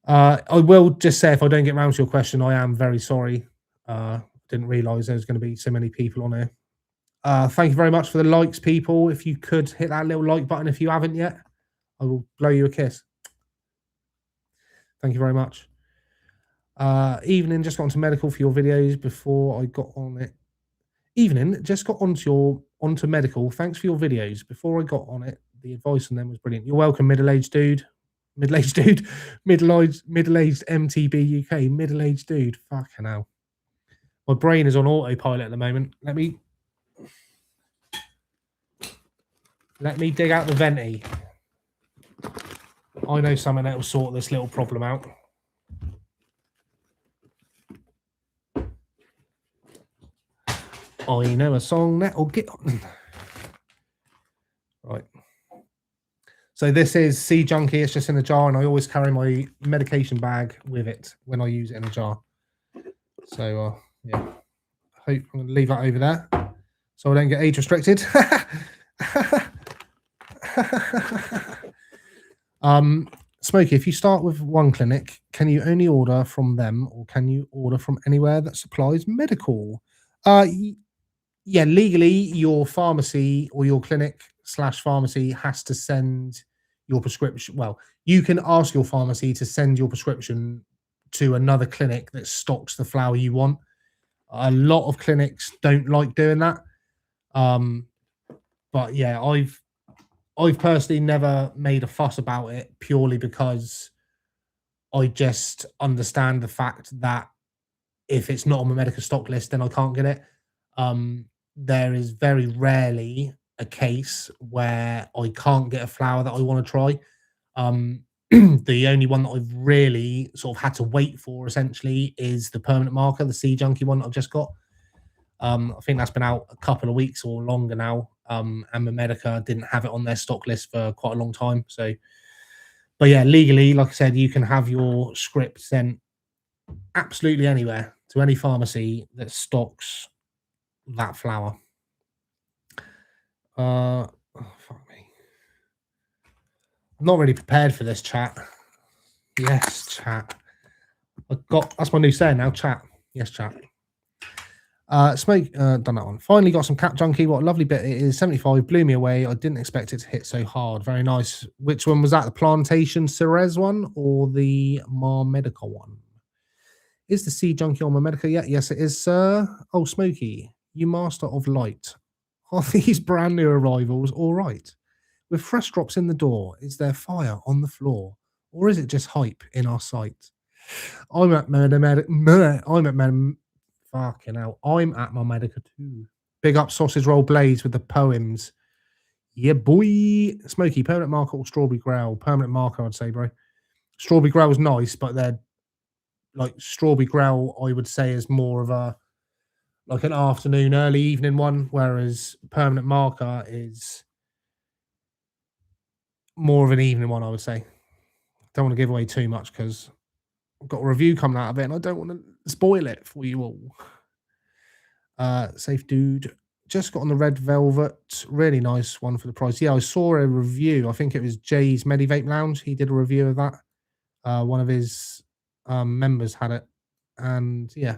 I will just say, if I don't get around to your question, I am very sorry. Didn't realise there was going to be so many people on here. Thank you very much for the likes, people. If you could hit that little like button if you haven't yet, I will blow you a kiss. Thank you very much. Evening, just got onto medical for your videos before I got on it. Evening, just got onto medical. Thanks for your videos. Before I got on it, the advice on them was brilliant. You're welcome, middle-aged dude. Middle-aged dude. Middle-aged MTB UK. Middle-aged dude. Fucking hell. My brain is on autopilot at the moment. Let me dig out the venti. I know something that will sort this little problem out. I know a song that'll get on. Right. So this is Sea Junkie. It's just in a jar, and I always carry my medication bag with it when I use it in a jar. So, yeah. I hope I'm going to leave that over there so I don't get age restricted. Smokie, if you start with one clinic, can you only order from them, or can you order from anywhere that supplies medical? Yeah, legally, your pharmacy or your clinic/pharmacy has to send your prescription. Well, you can ask your pharmacy to send your prescription to another clinic that stocks the flower you want. A lot of clinics don't like doing that. But yeah, I've personally never made a fuss about it purely because I just understand the fact that if it's not on my medical stock list, then I can't get it. There is very rarely a case where I can't get a flower that I want to try. The only one that I've really sort of had to wait for essentially is the permanent marker, the Sea Junkie one that I've just got. I think that's been out a couple of weeks or longer now. And Medica didn't have it on their stock list for quite a long time. So, but yeah, legally, like I said, you can have your script sent absolutely anywhere to any pharmacy that stocks that flower. Oh, fuck me. I'm not really prepared for this, chat. Yes, chat. That's my new saying now, chat. Yes, chat. Smoke, done that one. Finally got some Cat Junkie. What a lovely bit it is. 75 blew me away. I didn't expect it to hit so hard. Very nice. Which one was that? The Plantation Ceres one or the Marmedica one? Is the Sea Junkie on Marmedica yet? Yes, it is, sir. Oh, Smokie, you master of light. Are these brand new arrivals all right? With fresh drops in the door, is there fire on the floor? Or is it just hype in our sight? I'm at fucking hell. I'm at my Medica too. Big up Sausage Roll Blades with the poems. Yeah, boy. Smokie, permanent marker or strawberry growl? Permanent marker, I'd say, bro. Strawberry growl is nice, but they're like strawberry growl, I would say is more of a like an afternoon, early evening one, whereas permanent marker is more of an evening one, I would say. Don't want to give away too much because I've got a review coming out of it and I don't want to spoil it for you all. Safe dude. Just got on the red velvet. Really nice one for the price. Yeah, I saw a review. I think it was Jay's Medivape Lounge. He did a review of that. One of his members had it. And yeah,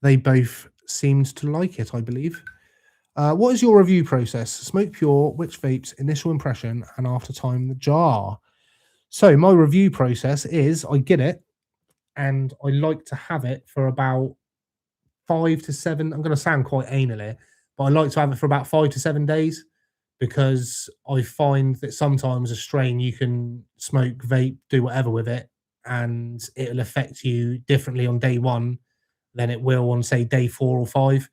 they both seemed to like it, I believe. What is your review process? Smoke Pure, which vapes, initial impression, and after time the jar. So my review process is I get it and I like to have it for about 5 to 7. I'm going to sound quite anal here, but I like to have it for about 5 to 7 days because I find that sometimes a strain you can smoke, vape, do whatever with it, and it'll affect you differently on day one than it will on, say, day 4 or 5.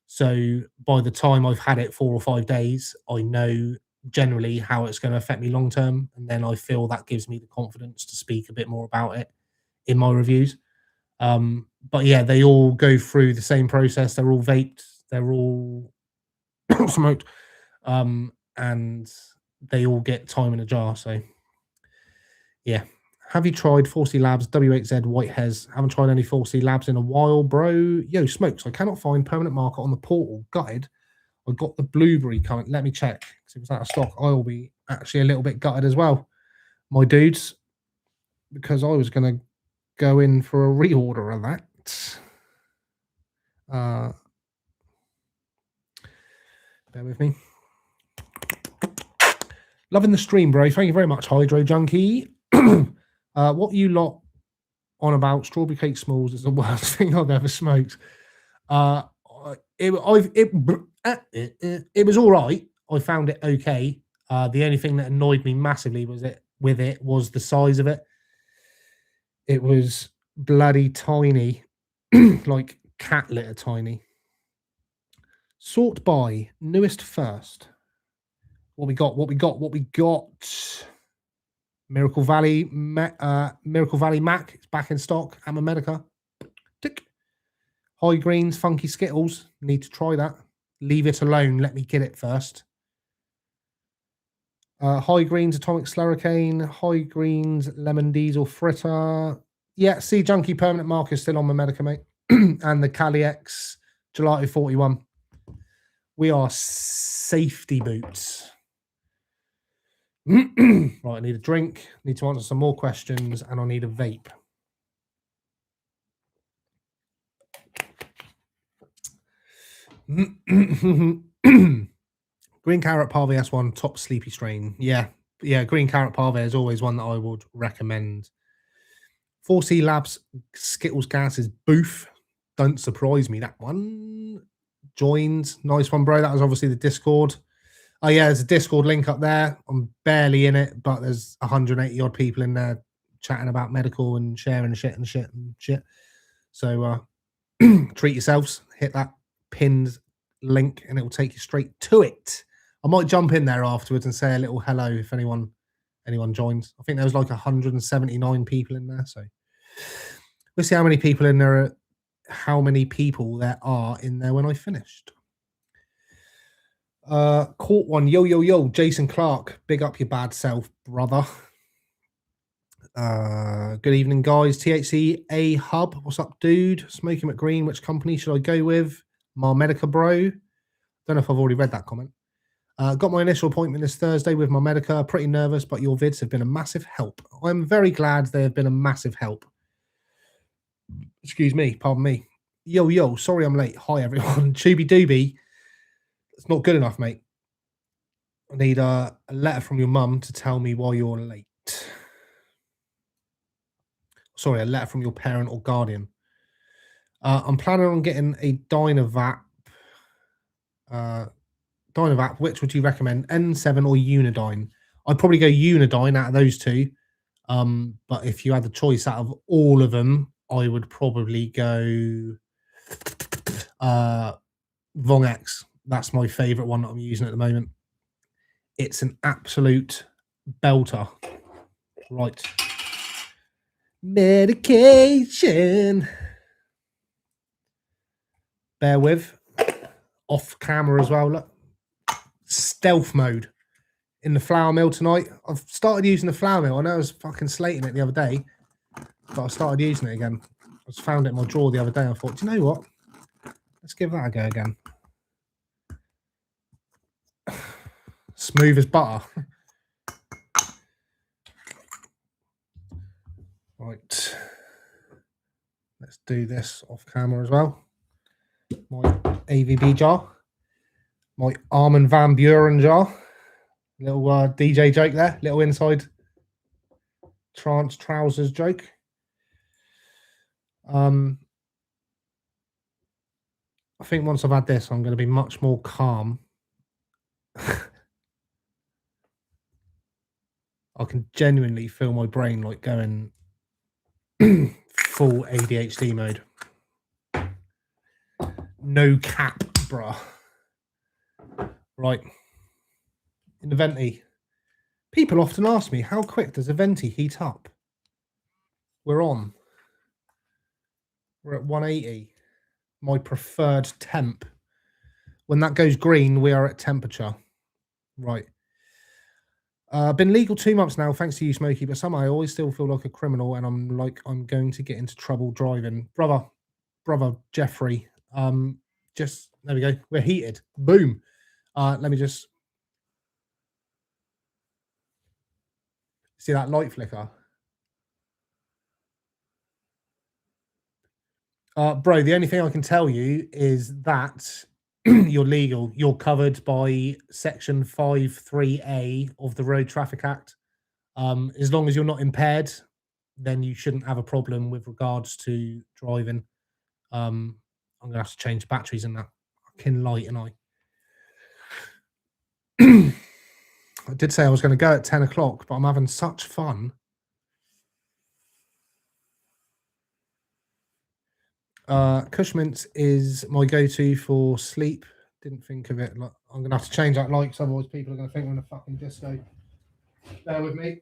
So by the time I've had it 4 or 5 days, I know generally how it's going to affect me long term, and then I feel that gives me the confidence to speak a bit more about it in my reviews. But yeah, they all go through the same process. They're all vaped, they're all smoked, and they all get time in a jar. So yeah. Have you tried 4C Labs W8Z Whiteheads? Haven't tried any 4C Labs in a while, bro. Yo, smokes. I cannot find permanent marker on the portal. Gutted. I got the blueberry coming. Let me check. Because if it's out of stock, I will be actually a little bit gutted as well, my dudes, because I was going to go in for a reorder of that. Bear with me. Loving the stream, bro. Thank you very much, Hydro Junkie. What you lot on about strawberry cake smalls is the worst thing I've ever smoked. It was all right. I found it okay. The only thing that annoyed me massively was the size of it. It was bloody tiny, like cat litter tiny. Sort by newest first. What we got? Miracle Valley Mac. It's back in stock. Hammer Medica. Tick. High Greens, Funky Skittles. Need to try that. Leave it alone. Let me get it first. High Greens, Atomic Slurricane. High Greens, Lemon Diesel Fritter. Yeah, Sea Junkie Permanent Marker is still on my Medica, mate. And the Cali X Gelato 41. We are safety boots. Right, I need a drink, need to answer some more questions, and I need a vape. Green Carrot Parve S1, top sleepy strain. Yeah, Green Carrot Parve is always one that I would recommend. 4C Labs Skittles Gas is boof. Don't surprise me, that one. Joined. Nice one, bro. That was obviously the Discord. Oh, yeah, there's a Discord link up there. I'm barely in it, but there's 180 odd people in there chatting about medical and sharing shit. So treat yourselves. Hit that pinned link and it will take you straight to it. I might jump in there afterwards and say a little hello if anyone joins. I think there was like 179 people in there. So we'll see how many people there are in there when I finished. Caught one. Yo, Jason Clark. Big up your bad self, brother. Good evening, guys. THC A Hub. What's up, dude? Smokie McGreen. Which company should I go with? Marmedica, bro. Don't know if I've already read that comment. Got my initial appointment this Thursday with Marmedica. Pretty nervous, but your vids have been a massive help. I'm very glad they have been a massive help. Excuse me. Pardon me. Yo. Sorry I'm late. Hi, everyone. Chooby Dooby. It's not good enough, mate. I need a letter from your mum to tell me why you're late. Sorry, a letter from your parent or guardian. I'm planning on getting a Dynavap. Which would you recommend? N7 or Unidyne? I'd probably go Unidyne out of those two. But if you had the choice out of all of them, I would probably go Vong X. That's my favorite one that I'm using at the moment. It's an absolute belter. Right. Medication. Bear with. Off camera as well. Look. Stealth mode in the flour mill tonight. I've started using the flour mill. I know I was fucking slating it the other day, but I started using it again. I just found it in my drawer the other day. I thought, do you know what? Let's give that a go again. Smooth as butter. Right. Let's do this off camera as well. My AVB jar. My Armin van Buren jar. Little DJ joke there. Little inside trance trousers joke. I think once I've had this, I'm going to be much more calm. I can genuinely feel my brain like going full ADHD mode. No cap, bruh. Right. In the venti. People often ask me, how quick does a venti heat up? We're on. We're at 180. My preferred temp. When that goes green, we are at temperature. Right. Been legal 2 months now, thanks to you, Smokie, but somehow I always still feel like a criminal and I'm like I'm going to get into trouble driving. Brother Jeffrey. Just there we go. We're heated. Boom. Let me just see that light flicker. Bro, the only thing I can tell you is that you're legal. You're covered by Section 5(3)(a) of the Road Traffic Act. As long as you're not impaired, then you shouldn't have a problem with regards to driving. I'm gonna have to change batteries in that fucking light, and I did say I was going to go at 10 o'clock, but I'm having such fun. Cushmints is my go-to for sleep. Didn't think of it. Like, I'm going to have to change that light, because otherwise people are going to think we're in a fucking disco. Bear with me.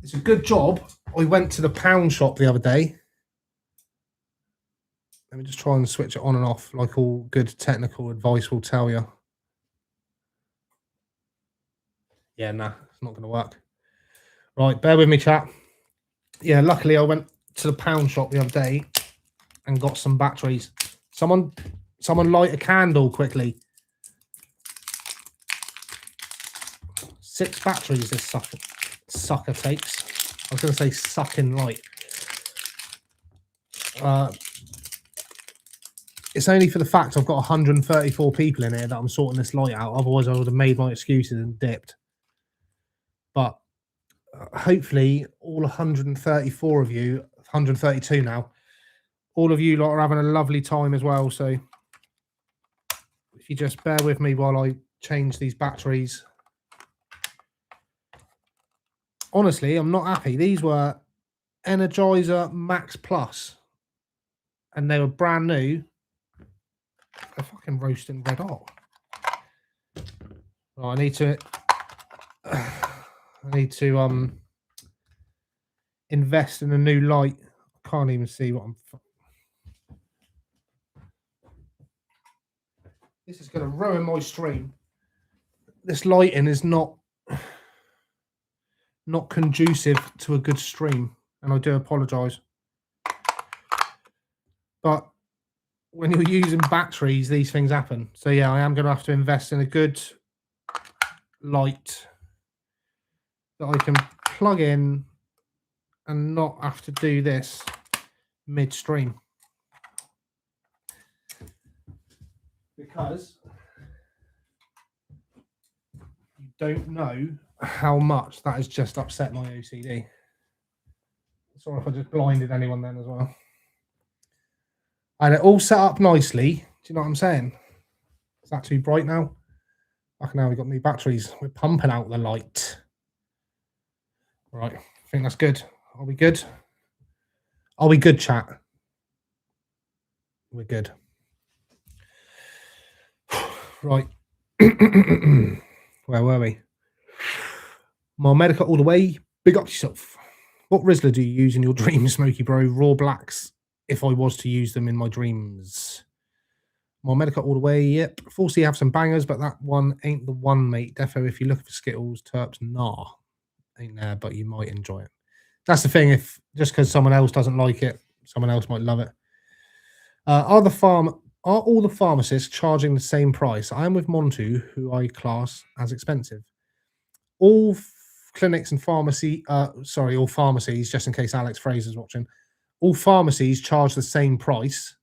It's a good job. I went to the pound shop the other day. Let me just try and switch it on and off, like all good technical advice will tell you. Yeah, nah, it's not going to work. Right, bear with me, chat. Yeah, luckily I went to the pound shop the other day and got some batteries. Someone light a candle quickly. 6 batteries this sucker takes. I was going to say sucking light. It's only for the fact I've got 134 people in here that I'm sorting this light out. Otherwise, I would have made my excuses and dipped. But hopefully, all 134 of you, 132 now, all of you lot are having a lovely time as well. So if you just bear with me while I change these batteries. Honestly, I'm not happy. These were Energizer Max Plus, and they were brand new. They're fucking roasting red hot. Oh, I need to invest in a new light. I can't even see what I'm. This is going to ruin my stream. This lighting is not conducive to a good stream, and I do apologise. But when you're using batteries, these things happen. So yeah, I am going to have to invest in a good light that I can plug in and not have to do this midstream. Because you don't know how much that has just upset my OCD. Sorry if I just blinded anyone then as well. And it all set up nicely. Do you know what I'm saying? Is that too bright now? Fucking hell, we've got new batteries. We're pumping out the light. Right, I think that's good. Are we good? Are we good, chat? We're good. Right. Where were we? My medical all the way. Big up yourself. What Rizzler do you use in your dreams, Smoky Bro? Raw blacks, if I was to use them in my dreams. More Medica all the way, yep. Forcey have some bangers, but that one ain't the one, mate. Defo, if you're looking for Skittles, Terps, nah. Ain't there, but you might enjoy it. That's the thing, if just because someone else doesn't like it, someone else might love it. Are all the pharmacists charging the same price? I am with Montu, who I class as expensive. All clinics and all pharmacies, just in case Alex Fraser's watching, all pharmacies charge the same price,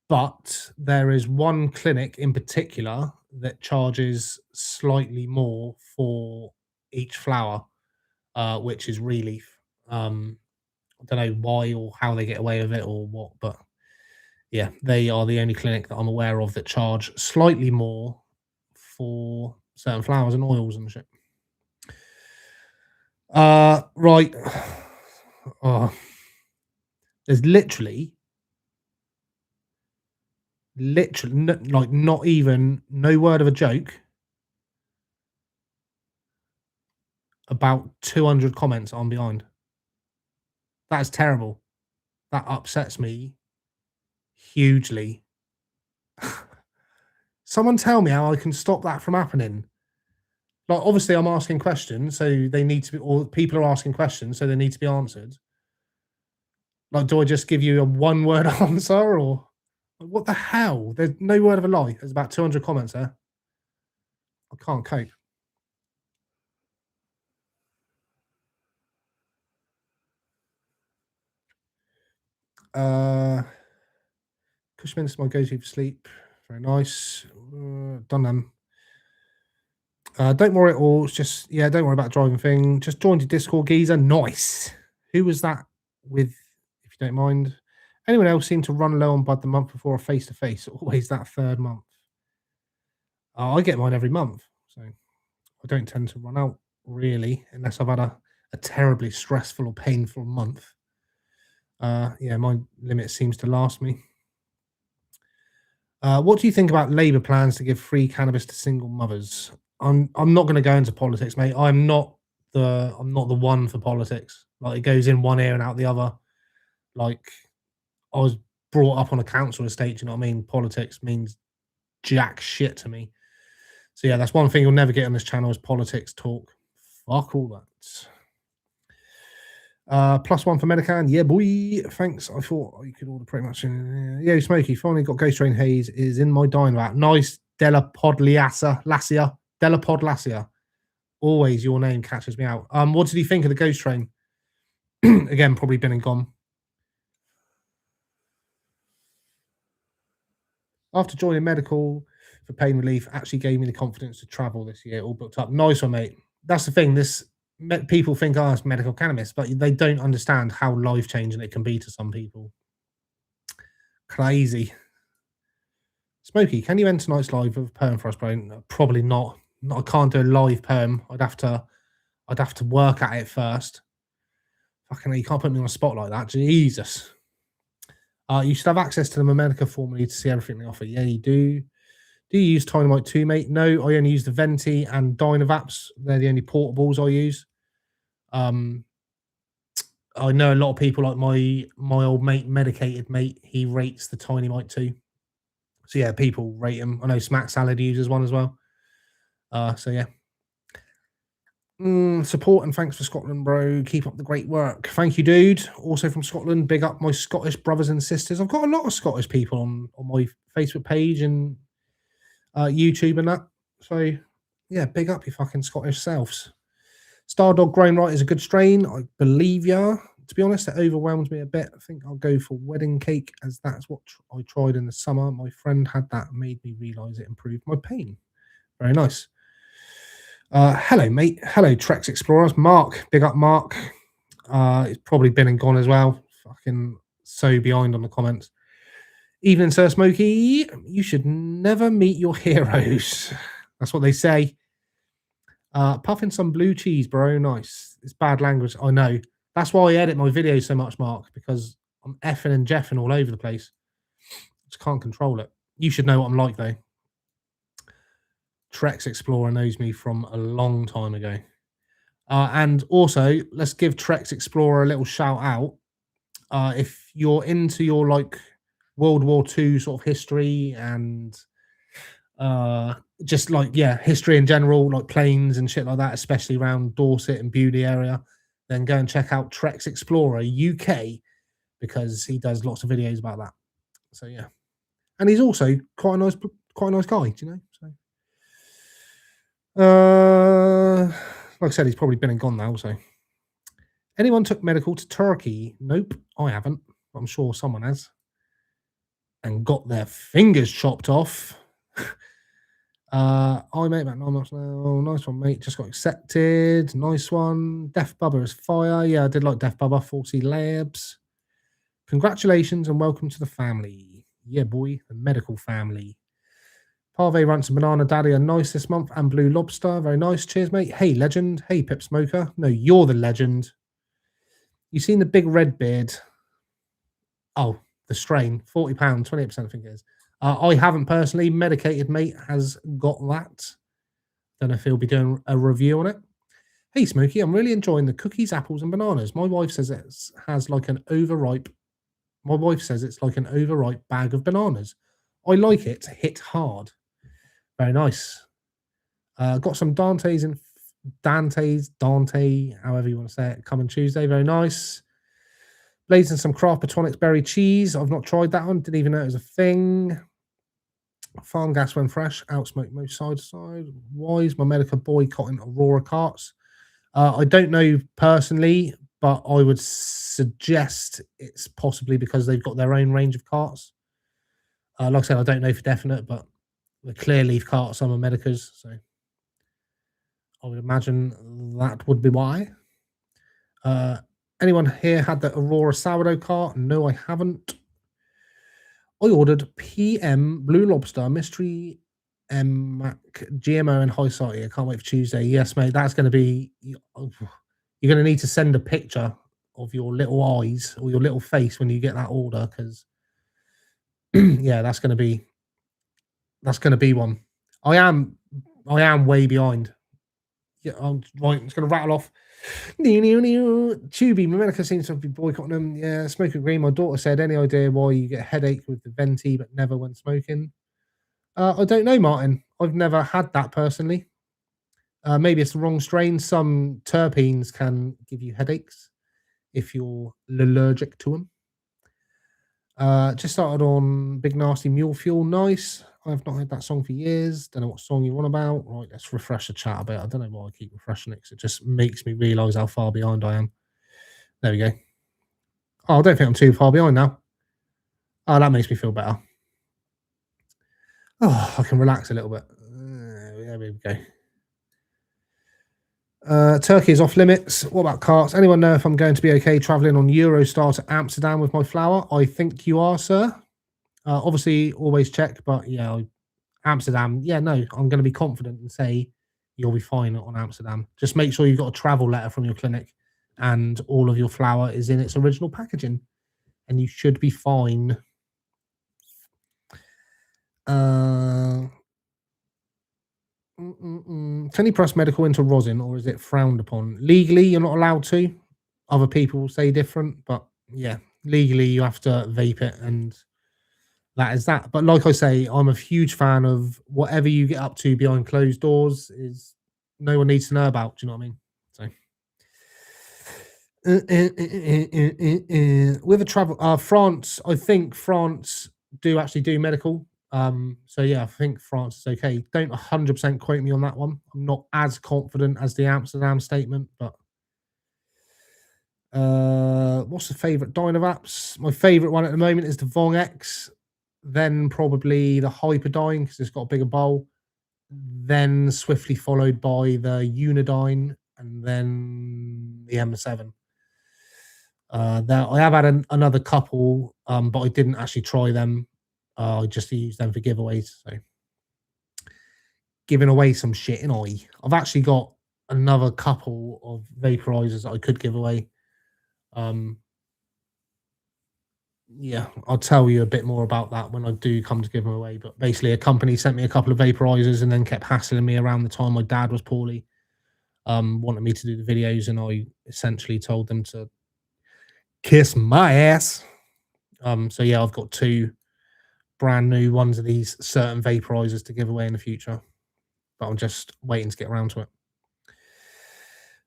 but there is one clinic in particular that charges slightly more for each flower, which is Relief. I don't know why or how they get away with it or what, but yeah, they are the only clinic that I'm aware of that charge slightly more for certain flowers and oils and shit. Right. Oh, there's literally, like, not even, no word of a joke, about 200 comments on behind. That is terrible. That upsets me hugely. Someone tell me how I can stop that from happening. Like, obviously, I'm asking questions, so they need to be, or people are asking questions, so they need to be answered. Like, do I just give you a one-word answer, or what the hell? There's no word of a lie. There's about 200 comments there. I can't cope. Cushman's my go-to for sleep. Very nice. Done them. Don't worry at all. It's just, yeah, don't worry about driving thing. Just joined your Discord, geezer. Nice. Who was that with, if you don't mind? Anyone else seem to run low on bud the month before a face-to-face? Always that third month. I get mine every month, so I don't tend to run out, really, unless I've had a terribly stressful or painful month. Yeah, my limit seems to last me. What do you think about Labour plans to give free cannabis to single mothers? I'm not going to go into politics, mate. I'm not the one for politics. Like, it goes in one ear and out the other. Like, I was brought up on a council estate. You know what I mean? Politics means jack shit to me. So yeah, that's one thing you'll never get on this channel is politics talk. Fuck all that. +1 for Medican. Yeah, boy. Thanks. I thought you could order pretty much. Yeah, Smoky. Finally got Ghost Train Haze. Is in my dine vat. Nice. Della Lassia. Della Pod Lassia. Always your name catches me out. What did you think of the Ghost Train? Again, probably been and gone. After joining medical for pain relief, actually gave me the confidence to travel this year. All booked up. Nice one, mate. That's the thing. People think, oh, it's medical cannabis, but they don't understand how life changing it can be to some people. Crazy. Smoky, can you end tonight's live with a perm for us, bro? Probably not. I can't do a live perm. I'd have to work at it first. Fucking hell, you can't put me on a spot like that. Jesus. You should have access to the Momentica formally to see everything they offer. Yeah, you do. Do you use Dynamite 2, mate? No, I only use the Venti and Dynavaps. They're the only portables I use. I know a lot of people, like my old mate, Medicated mate, he rates the Tiny Mite 2. So yeah, people rate them. I know Smack Salad uses one as well. So yeah. Support and thanks for Scotland, bro. Keep up the great work. Thank you, dude. Also from Scotland, big up my Scottish brothers and sisters. I've got a lot of Scottish people on my Facebook page and YouTube and that. So yeah, big up your fucking Scottish selves. Stardog Grown Right is a good strain. I believe ya. To be honest, it overwhelms me a bit. I think I'll go for Wedding Cake, as that's what I tried in the summer. My friend had that, made me realise it improved my pain. Very nice. Hello, mate. Hello, Trex Explorers. Mark, big up, Mark. It's probably been and gone as well. Fucking so behind on the comments. Evening, Sir Smoky. You should never meet your heroes. That's what they say. Puffing some blue cheese, bro. Nice. It's bad language. I know. That's why I edit my videos so much, Mark, because I'm effing and jeffing all over the place. Just can't control it. You should know what I'm like, though. Trex Explorer knows me from a long time ago. And also, let's give Trex Explorer a little shout out. If you're into your like World War II sort of history and just like history in general, like planes and shit like that, especially around Dorset and Beaulieu area, then go and check out Trex Explorer UK because he does lots of videos about that. So yeah, and he's also quite a nice guy, do you know? So, like I said, he's probably been and gone now. So, anyone took medical to Turkey? Nope, I haven't. I'm sure someone has, and got their fingers chopped off. I mate about 9 months now. Nice one, mate. Just got accepted. Nice one. Def Bubba is fire. Yeah, I did like Def Bubba. 40 Labs. Congratulations and welcome to the family. Yeah, boy, the medical family. Parve Runts and Banana Daddy are nice this month, and Blue Lobster. Very nice. Cheers, mate. Hey, legend. Hey, Pip Smoker. No, you're the legend. You seen the big red beard? Oh, the strain. £40, 28%, I think it is. I haven't personally. Medicated mate has got that. Don't know if he'll be doing a review on it. Hey, Smokie, I'm really enjoying the cookies, apples, and bananas. My wife says it has like an overripe. My wife says it's like an overripe bag of bananas. I like it to hit hard. Very nice. Got some Dante, however you want to say it, coming Tuesday. Very nice. Blazing some Craft Botonics berry cheese. I've not tried that one. Didn't even know it was a thing. Farm gas when fresh. Outsmoke most side to side. Why is my Medica boycotting Aurora carts? I don't know personally, but I would suggest it's possibly because they've got their own range of carts. Like I said, I don't know for definite, but the clear leaf carts, some are Medicas, so I would imagine that would be why. Anyone here had the Aurora sourdough cart? No, I haven't. I ordered PM Blue Lobster Mystery Mac GMO and High Society. I can't wait for Tuesday. Yes, mate, that's going to be. You're going to need to send a picture of your little eyes or your little face when you get that order, because yeah, that's going to be one. I am way behind. Yeah, I'm right. It's going to rattle off. Tubey, America seems to be boycotting them. Yeah, smoking green. My daughter said, any idea why you get a headache with the venti but never when smoking? I don't know, Martin. I've never had that personally. Maybe it's the wrong strain. Some terpenes can give you headaches if you're allergic to them. Just started on Big Nasty Mule Fuel. Nice. I've not heard that song for years. Don't know what song you're on about. Right, let's refresh the chat a bit. I don't know why I keep refreshing it, because it just makes me realise how far behind I am. There we go. Oh, I don't think I'm too far behind now. Oh, that makes me feel better. Oh, I can relax a little bit. There we go. Turkey is off limits. What about carts? Anyone know if I'm going to be okay travelling on Eurostar to Amsterdam with my flour? I think you are, sir. Obviously, always check, but yeah, Amsterdam. Yeah, no, I'm going to be confident and say you'll be fine on Amsterdam. Just make sure you've got a travel letter from your clinic and all of your flour is in its original packaging, and you should be fine. Can you press medical into rosin, or is it frowned upon? Legally, you're not allowed to. Other people say different, but yeah, legally you have to vape it, and that is that. But like I say, I'm a huge fan of whatever you get up to behind closed doors is no one needs to know about. Do you know what I mean? So with a travel, France, I think France do actually do medical. So yeah, I think France is okay. Don't 100% quote me on that one. I'm not as confident as the Amsterdam statement, but what's the favorite Dynavaps? My favorite one at the moment is the Vong X. Then probably the Hyperdyne, because it's got a bigger bowl. Then swiftly followed by the Unidyne, and then the M7. I have had another couple, but I didn't actually try them. I just used them for giveaways. So giving away some shit, I've actually got another couple of vaporizers that I could give away. Yeah, I'll tell you a bit more about that when I do come to give them away. But basically, a company sent me a couple of vaporizers and then kept hassling me around the time my dad was poorly. wanted me to do the videos, and I essentially told them to kiss my ass. So yeah, I've got 2 brand new ones of these certain vaporizers to give away in the future, but I'm just waiting to get around to it.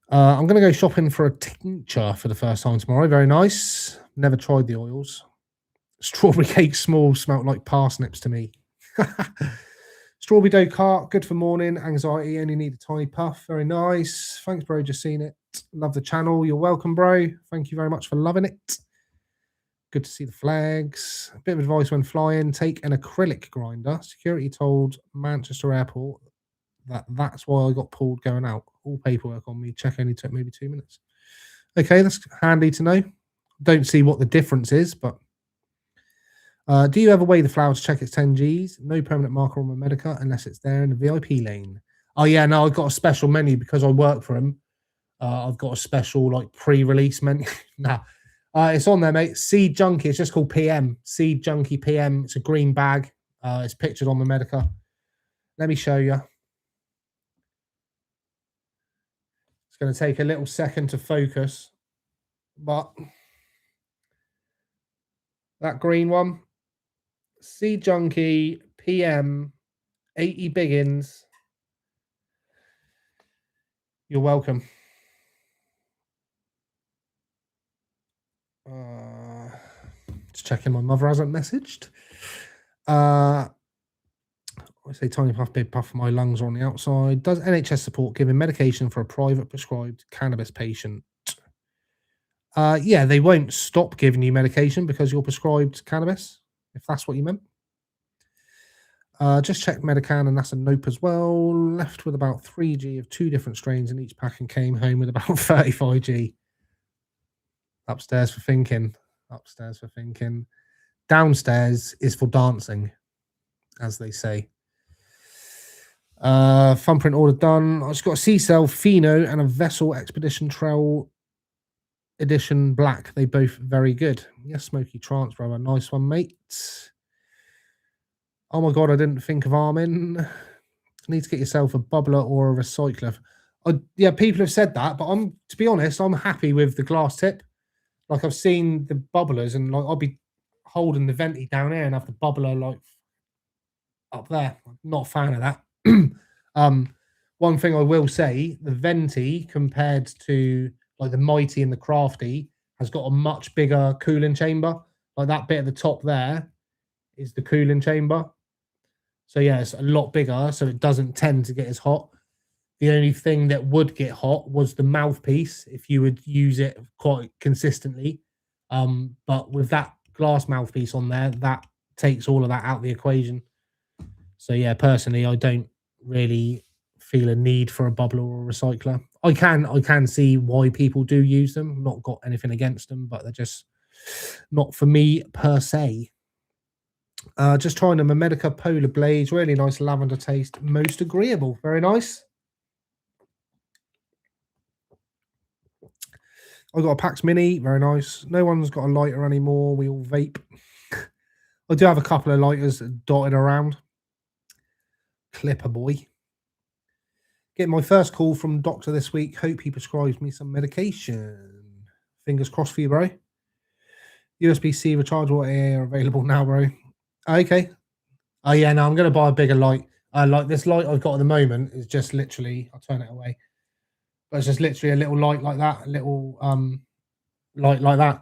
I'm going to go shopping for a tincture for the first time tomorrow. Very nice. Never tried the oils. Strawberry cake small smelt like parsnips to me. Strawberry dough cart, good for morning. Anxiety, only need a tiny puff. Very nice. Thanks, bro. Just seen it. Love the channel. You're welcome, bro. Thank you very much for loving it. Good to see the flags. A bit of advice when flying, take an acrylic grinder. Security told Manchester Airport that's why I got pulled going out. All paperwork on me. Check only took maybe 2 minutes. Okay, that's handy to know. Don't see what the difference is, but do you ever weigh the flower to check it's 10 Gs? No permanent marker on my Medica unless it's there in the VIP lane. Oh yeah, no, I've got a special menu because I work for him. I've got a special like pre-release menu. Nah, it's on there, mate. Seed Junkie. It's just called PM. Seed Junkie PM. It's a green bag. It's pictured on the Medica. Let me show you. It's going to take a little second to focus, but that green one, Seed Junkie PM 80 biggins. You're welcome. Just checking my mother hasn't messaged. I say tiny puff, big puff. My lungs are on the outside. Does NHS support giving medication for a private prescribed cannabis patient? Yeah, they won't stop giving you medication because you're prescribed cannabis, if that's what you meant. Just checked Medican, and that's a nope as well. Left with about 3G of 2 different strains in each pack and came home with about 35G. Upstairs for thinking. Upstairs for thinking. Downstairs is for dancing, as they say. Thumbprint order done. I just got a C-Cell Pheno and a Vessel Expedition Trail Edition Black. They both very good. Yes, Smokie Trance, brother. Nice one, mate. Oh my god, I didn't think of Armin. Need to get yourself a bubbler or a recycler. Yeah, people have said that, but to be honest, I'm happy with the glass tip. Like I've seen the bubblers, and like I'll be holding the venti down here and have the bubbler like up there. I'm not a fan of that. One thing I will say, the venti compared to like the Mighty and the Crafty has got a much bigger cooling chamber. Like that bit at the top there is the cooling chamber. So yeah, it's a lot bigger, so it doesn't tend to get as hot. The only thing that would get hot was the mouthpiece if you would use it quite consistently. But with that glass mouthpiece on there, that takes all of that out of the equation. So yeah, personally, I don't really feel a need for a bubbler or a recycler. I can see why people do use them. Not got anything against them, but they're just not for me per se. Just trying them, a Medica Polar Blaze, really nice lavender taste, most agreeable, very nice. I got a Pax Mini, very nice. No one's got a lighter anymore. We all vape. I do have a couple of lighters dotted around. Clipper boy. Getting my first call from doctor this week. Hope he prescribes me some medication. Fingers crossed for you, bro. USB-C rechargeable AA are available now, bro. Okay. Oh yeah, no, I'm gonna buy a bigger light. Like this light I've got at the moment is just literally, I'll turn it away. But it's just literally a little light like that, a little light like that.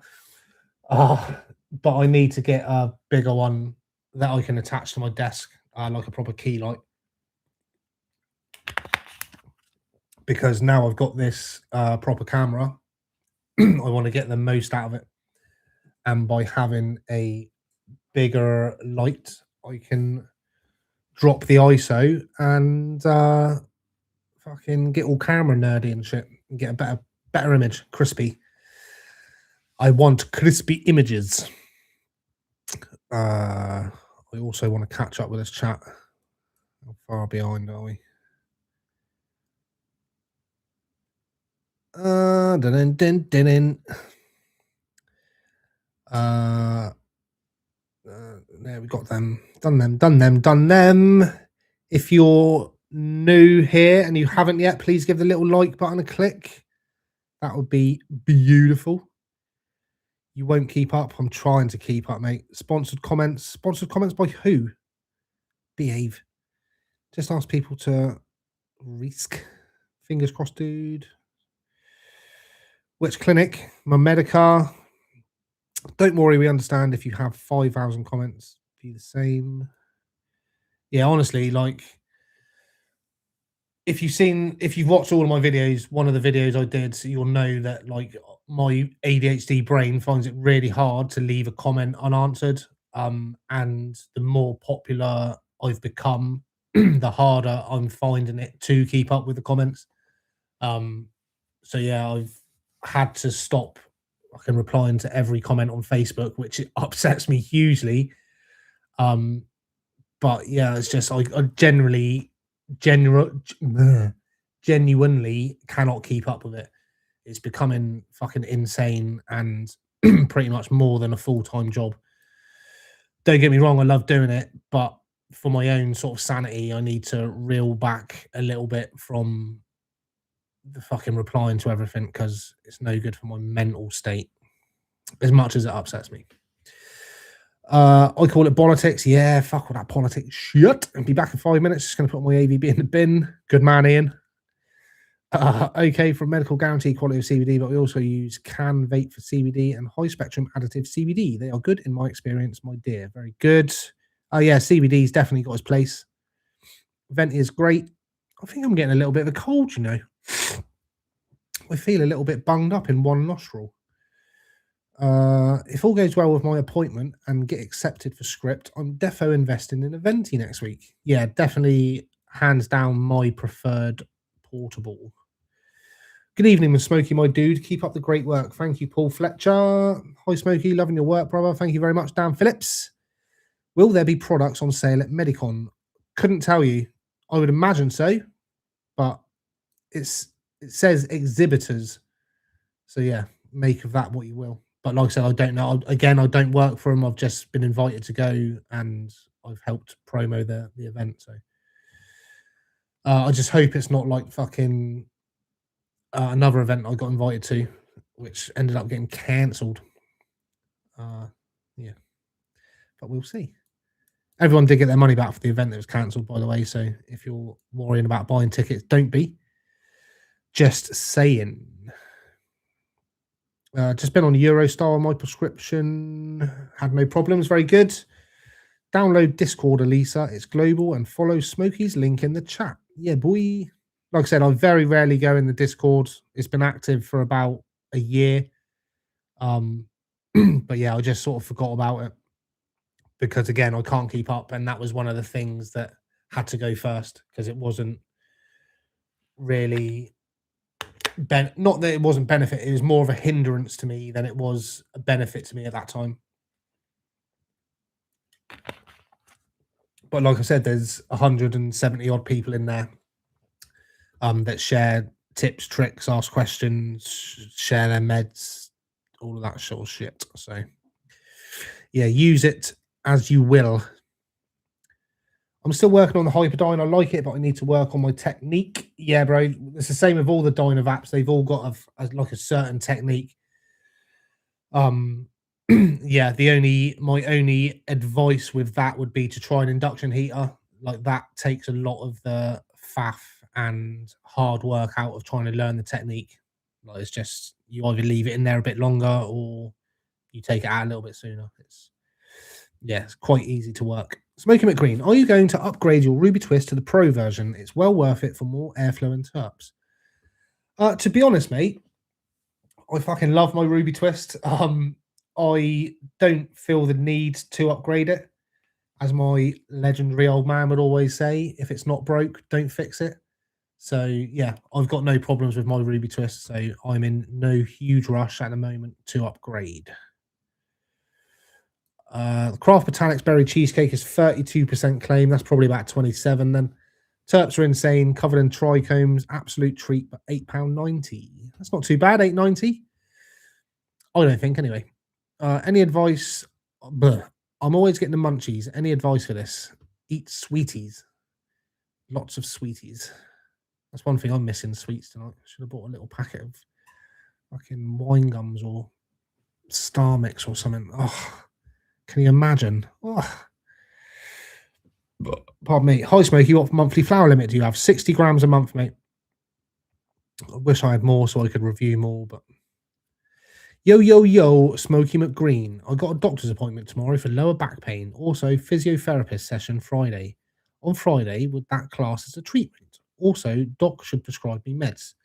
But I need to get a bigger one that I can attach to my desk, like a proper key light. Because now I've got this proper camera, I want to get the most out of it. And by having a bigger light, I can drop the ISO and fucking get all camera nerdy and shit and get a better image, crispy. I want crispy images. I also want to catch up with this chat. How far behind are we? There we got them. Done them. If you're new here and you haven't yet, please give the little like button a click. That would be beautiful. You won't keep up. I'm trying to keep up, mate. Sponsored comments. Sponsored comments by who? Behave. Just ask people to risk. Fingers crossed, dude. Which clinic? My Medicar. Don't worry, we understand if you have 5,000 comments. Be the same. Yeah, honestly, like if you've watched all of my videos, one of the videos I did, so you'll know that like my ADHD brain finds it really hard to leave a comment unanswered. And the more popular I've become, the harder I'm finding it to keep up with the comments. So yeah, I've had to stop fucking replying to every comment on Facebook, which upsets me hugely. But yeah, it's just I genuinely cannot keep up with it. It's becoming fucking insane and pretty much more than a full-time job. Don't get me wrong, I love doing it, but for my own sort of sanity, I need to reel back a little bit from the fucking replying to everything because it's no good for my mental state as much as it upsets me. I call it politics. Yeah, fuck all that politics shit. I'll be back in 5 minutes. Just going to put my AVB in the bin. Good man, Ian. Okay, for medical guarantee quality of CBD, but we also use can vape for CBD and high spectrum additive CBD. They are good in my experience, my dear. Very good. Oh yeah, CBD's definitely got its place. Venti is great. I think I'm getting a little bit of a cold, you know. I feel a little bit bunged up in one nostril. If all goes well with my appointment and get accepted for script, I'm defo investing in a Venti next week. Yeah, definitely hands down my preferred portable. Good evening, Miss Smokie, my dude. Keep up the great work. Thank you, Paul Fletcher. Hi, Smokie. Loving your work, brother. Thank you very much, Dan Phillips. Will there be products on sale at Medicon? Couldn't tell you. I would imagine so, but it says exhibitors. So yeah, make of that what you will. But like I said, I don't know. Again, I don't work for them. I've just been invited to go and I've helped promo the event. So I just hope it's not like fucking another event I got invited to, which ended up getting cancelled. Yeah, but we'll see. Everyone did get their money back for the event that was cancelled, by the way. So if you're worrying about buying tickets, don't be. Just saying. Just been on Eurostar on my prescription. Had no problems. Very good. Download Discord, Elisa. It's global and follow Smokie's link in the chat. Yeah, boy. Like I said, I very rarely go in the Discord. It's been active for about a year. But yeah, I just sort of forgot about it because again, I can't keep up. And that was one of the things that had to go first because it wasn't really not that it wasn't benefit, it was more of a hindrance to me than it was a benefit to me at that time. But like I said, there's 170 odd people in there that share tips, tricks, ask questions, share their meds, all of that sort of shit. So yeah, use it as you will. I'm still working on the Hyperdyne. I like it, but I need to work on my technique. Yeah, bro. It's the same with all the Dynavaps. They've all got like a certain technique. Yeah, my only advice with that would be to try an induction heater. Like that takes a lot of the faff and hard work out of trying to learn the technique. Like it's just you either leave it in there a bit longer or you take it out a little bit sooner. It's quite easy to work. Smokie McGreen, are you going to upgrade your Ruby Twist to the Pro version? It's well worth it for more airflow and terps. To be honest, mate, I fucking love my Ruby Twist. I don't feel the need to upgrade it. As my legendary old man would always say, if it's not broke, don't fix it. So yeah, I've got no problems with my Ruby Twist. So I'm in no huge rush at the moment to upgrade. The Craft Botanics Berry Cheesecake is 32% claim. That's probably about 27 then. Terps are insane, covered in trichomes. Absolute treat, but £8.90. That's not too bad, £8.90. I don't think, anyway. Any advice? I'm always getting the munchies. Any advice for this? Eat sweeties. Lots of sweeties. That's one thing I'm missing, sweets tonight. Should have bought a little packet of fucking wine gums or Star Mix or something. Oh, can you imagine? Oh. Pardon me. Hi, Smokie. What monthly flour limit do you have? 60 grams a month, mate. I wish I had more so I could review more, but yo, Smokie McGreen. I got a doctor's appointment tomorrow for lower back pain. Also, physiotherapist session Friday. On Friday, would that class as a treatment? Also, doc should prescribe me meds.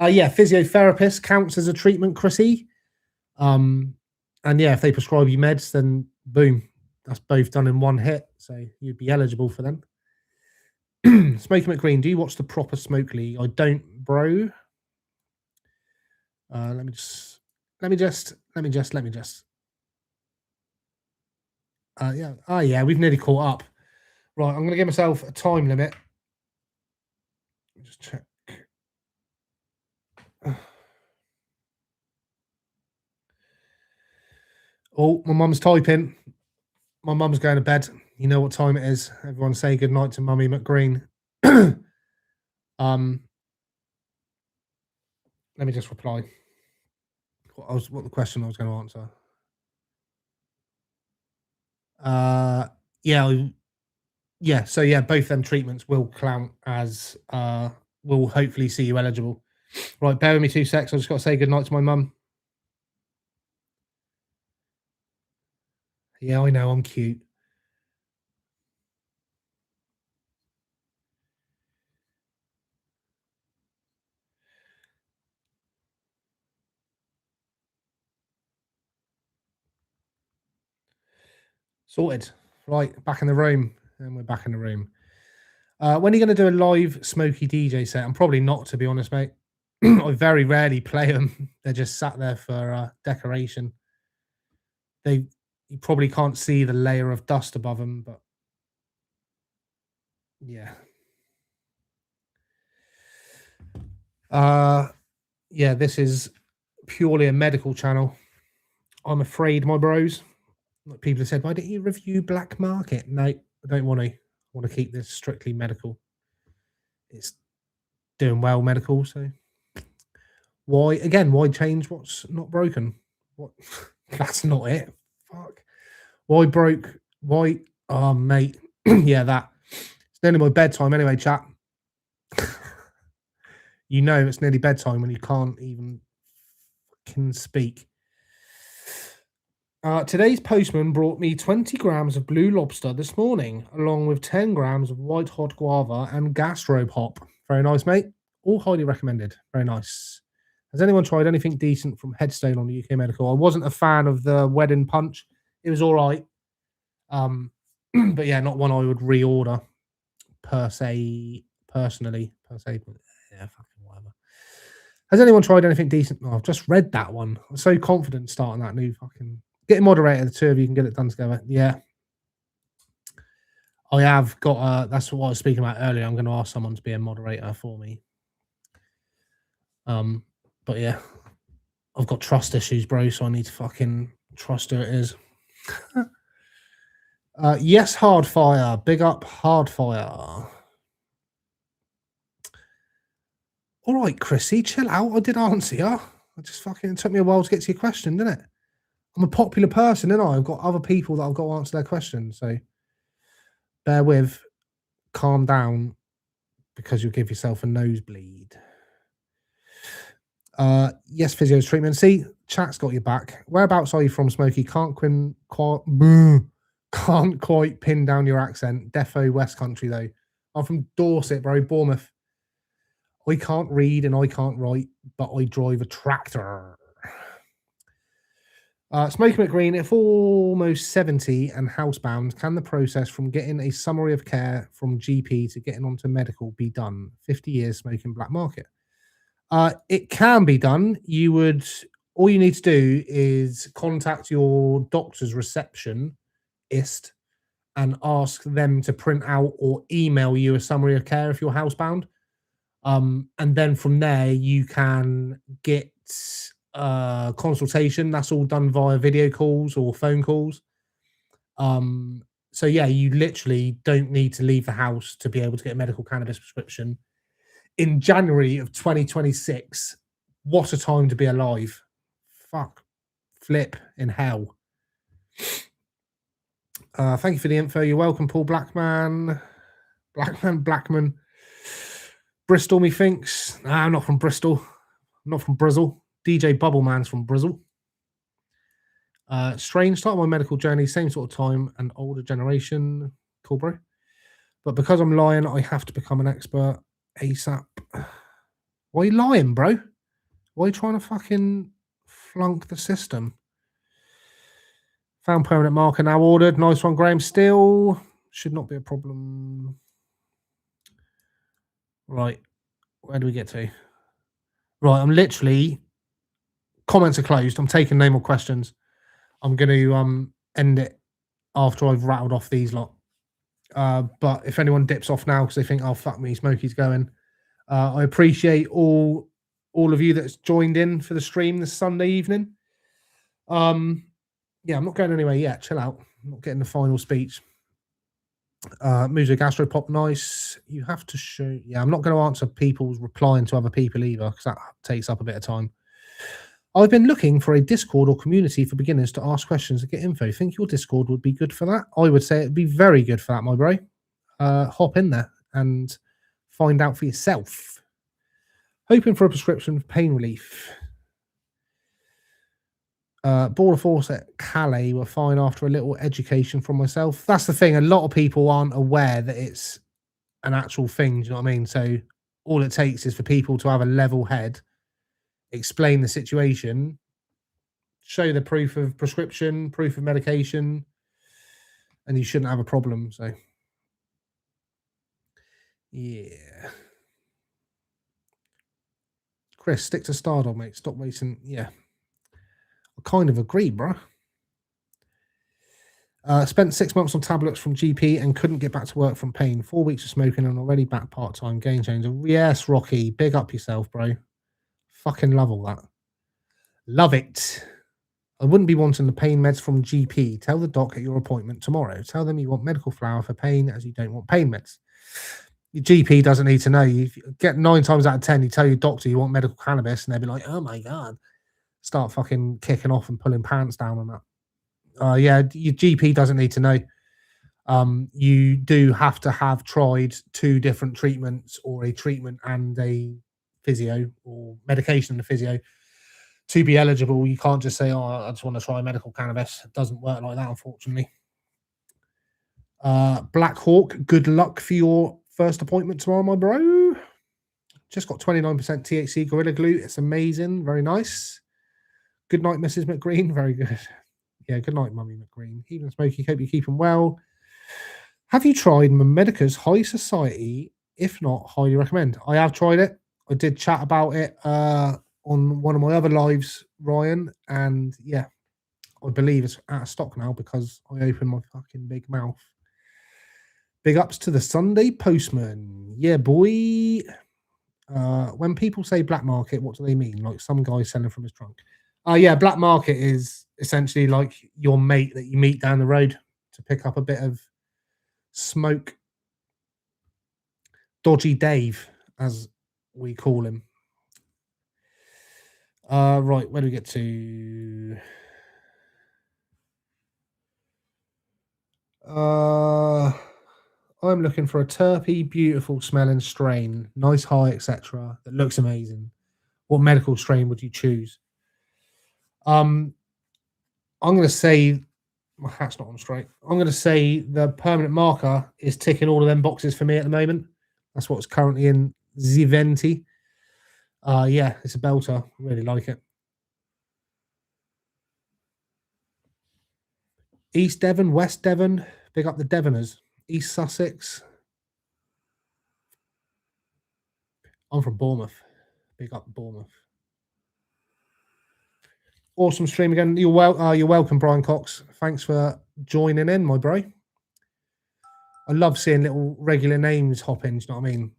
Yeah, physiotherapist counts as a treatment, Chrissy. And yeah, if they prescribe you meds, then boom, that's both done in one hit. So you'd be eligible for them. Smokie McGreen, do you watch the proper Smoke League? I don't, bro. Let me just. Yeah. Oh, yeah, we've nearly caught up. Right, I'm going to give myself a time limit. Just check. Oh, my mum's typing. My mum's going to bed. You know what time it is. Everyone say good night to Mummy McGreen. Let me just reply. What the question I was going to answer. Yeah. So yeah, both them treatments will count as will hopefully see you eligible. Right, bear with me 2 secs. I just got to say good night to my mum. Yeah, I know I'm cute. Sorted. Right, back in the room. And we're back in the room. When are you going to do a live Smokie DJ set? I'm probably not, to be honest, mate. I very rarely play them. They're just sat there for decoration. You probably can't see the layer of dust above them, but yeah. Yeah, this is purely a medical channel. I'm afraid, my bros. Like people have said, why don't you review black market? No, I don't want to. I want to keep this strictly medical. It's doing well medical, so why change what's not broken? What that's not it. Fuck. Why oh mate. Yeah, that. It's nearly my bedtime anyway, chat. You know it's nearly bedtime when you can't even fucking speak. Today's postman brought me 20 grams of blue lobster this morning, along with 10 grams of white hot guava and gastrobe hop. Very nice, mate. All highly recommended. Very nice. Has anyone tried anything decent from Headstone on the UK Medical? I wasn't a fan of the wedding punch. It was all right. But yeah, not one I would reorder personally. Yeah, fucking whatever. Has anyone tried anything decent? Oh, I've just read that one. I'm so confident starting that new fucking. Get a moderator, the two of you can get it done together. Yeah. I have got that's what I was speaking about earlier. I'm gonna ask someone to be a moderator for me. But yeah. I've got trust issues, bro, so I need to fucking trust who it is. Yes, Hardfire. Big up Hardfire. All right, Chrissy, chill out. I did answer you. I just fucking, it took me a while to get to your question, didn't it? I'm a popular person, and I've got other people that I've got to answer their questions. So bear with, calm down, because you'll give yourself a nosebleed. Yes, physio's treatment. See, chat's got your back. Whereabouts are you from, Smokie? Can't quite pin down your accent. Defo West Country though. I'm from Dorset, bro. Bournemouth. I can't read and I can't write, but I drive a tractor. Smokie McGreen, if almost 70 and housebound, can the process from getting a summary of care from GP to getting onto medical be done? 50 years smoking black market. It can be done. All you need to do is contact your doctor's receptionist and ask them to print out or email you a summary of care if you're housebound. And then from there, you can get consultation. That's all done via video calls or phone calls. So yeah, you literally don't need to leave the house to be able to get a medical cannabis prescription in January of 2026. What a time to be alive. Fuck. Flip in hell. Thank you for the info. You're welcome, Paul Blackman. Blackman. Bristol, methinks. Nah, I'm not from Bristol. I'm not from Brizzle. DJ Bubbleman's from Brizzle. Strange, start my medical journey, same sort of time, and older generation. Cool, bro. But because I'm lying, I have to become an expert ASAP. Why are you lying, bro? Why are you trying to fucking flunk the system? Found permanent marker now ordered. Nice one, Graham. Still should not be a problem. Right. Where do we get to? Right. I'm literally. Comments are closed. I'm taking no more questions. I'm going to end it after I've rattled off these lot. But if anyone dips off now because they think, oh, fuck me, Smokie's going. I appreciate all of you that's joined in for the stream this Sunday evening. Yeah, I'm not going anywhere yet. Chill out. I'm not getting the final speech. Muso Gastropop, nice. You have to show. Yeah, I'm not going to answer people's replying to other people either because that takes up a bit of time. I've been looking for a Discord or community for beginners to ask questions and get info. Think your Discord would be good for that? I would say it'd be very good for that, my bro. Hop in there and find out for yourself. Hoping for a prescription for pain relief. Border Force at Calais were fine after a little education from myself. That's the thing. A lot of people aren't aware that it's an actual thing. Do you know what I mean? So all it takes is for people to have a level head, explain the situation, show the proof of prescription, proof of medication, and you shouldn't have a problem. So, yeah. Chris, stick to Stardom, mate. Stop wasting. Yeah. I kind of agree, bro. Spent 6 months on tablets from GP and couldn't get back to work from pain. 4 weeks of smoking and already back part-time. Game changer. Yes, Rocky. Big up yourself, bro. Fucking love all that. Love it. I wouldn't be wanting the pain meds from GP. Tell the doc at your appointment tomorrow. Tell them you want medical flower for pain as you don't want pain meds. Your GP doesn't need to know. You get 9 times out of 10, you tell your doctor you want medical cannabis, and they'll be like, oh my God. Start fucking kicking off and pulling pants down on that. Yeah, your GP doesn't need to know. You do have to have tried 2 different treatments or a treatment and a physio or medication and a physio to be eligible. You can't just say, oh, I just want to try medical cannabis. It doesn't work like that, unfortunately. Black Hawk, good luck for your first appointment tomorrow, my bro. Just got 29% THC Gorilla Glue. It's amazing. Very nice. Good night, Mrs. McGreen. Very good. Yeah, good night, Mummy McGreen. Even Smokie, hope you're keeping well. Have you tried Medica's High Society? If not, highly recommend. I have tried it. I did chat about it on one of my other lives, Ryan, and yeah, I believe it's out of stock now because I opened my fucking big mouth. Big ups to the Sunday Postman. Yeah, boy. When people say black market, what do they mean? Like some guy selling from his trunk. Yeah, black market is essentially like your mate that you meet down the road to pick up a bit of smoke. Dodgy Dave, as we call him. Right, where do we get to? I'm looking for a terpy, beautiful smelling strain, nice high, etc. that looks amazing. What medical strain would you choose? I'm going to say my hat's not on straight. I'm going to say the permanent marker is ticking all of them boxes for me at the moment. That's what's currently in Ziventi. Yeah, it's a belter. I really like it. East Devon, West Devon. Pick up the Devoners. East Sussex. I'm from Bournemouth. Big up Bournemouth. Awesome stream again. You're welcome, Brian Cox. Thanks for joining in, my bro. I love seeing little regular names hop in. Do you know what I mean?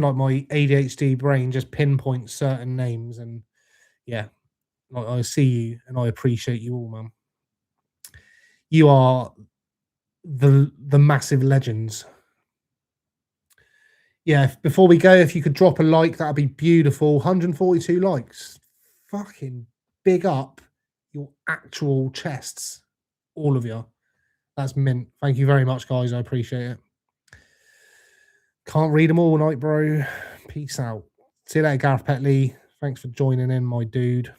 Like my ADHD brain just pinpoints certain names, and yeah, like I see you and I appreciate you all, man. You are the massive legends. Yeah, before we go, if you could drop a like, that'd be beautiful. 142 likes. Fucking big up your actual chests, all of you. That's mint. Thank you very much, guys. I appreciate it. Can't read them all night, bro. Peace out. See you later, Gareth Petley. Thanks for joining in, my dude.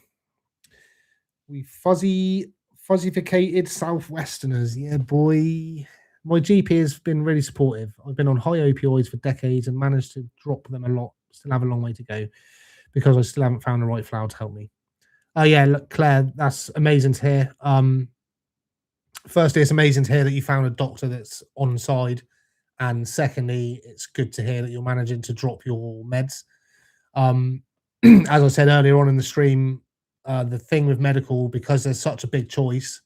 We fuzzificated Southwesterners. Yeah, boy. My GP has been really supportive. I've been on high opioids for decades and managed to drop them a lot. Still have a long way to go because I still haven't found the right flower to help me. Oh yeah, look, Claire, that's amazing to hear. Firstly, it's amazing to hear that you found a doctor that's on side, and secondly, it's good to hear that you're managing to drop your meds. As I said earlier on in the stream, the thing with medical, because there's such a big choice,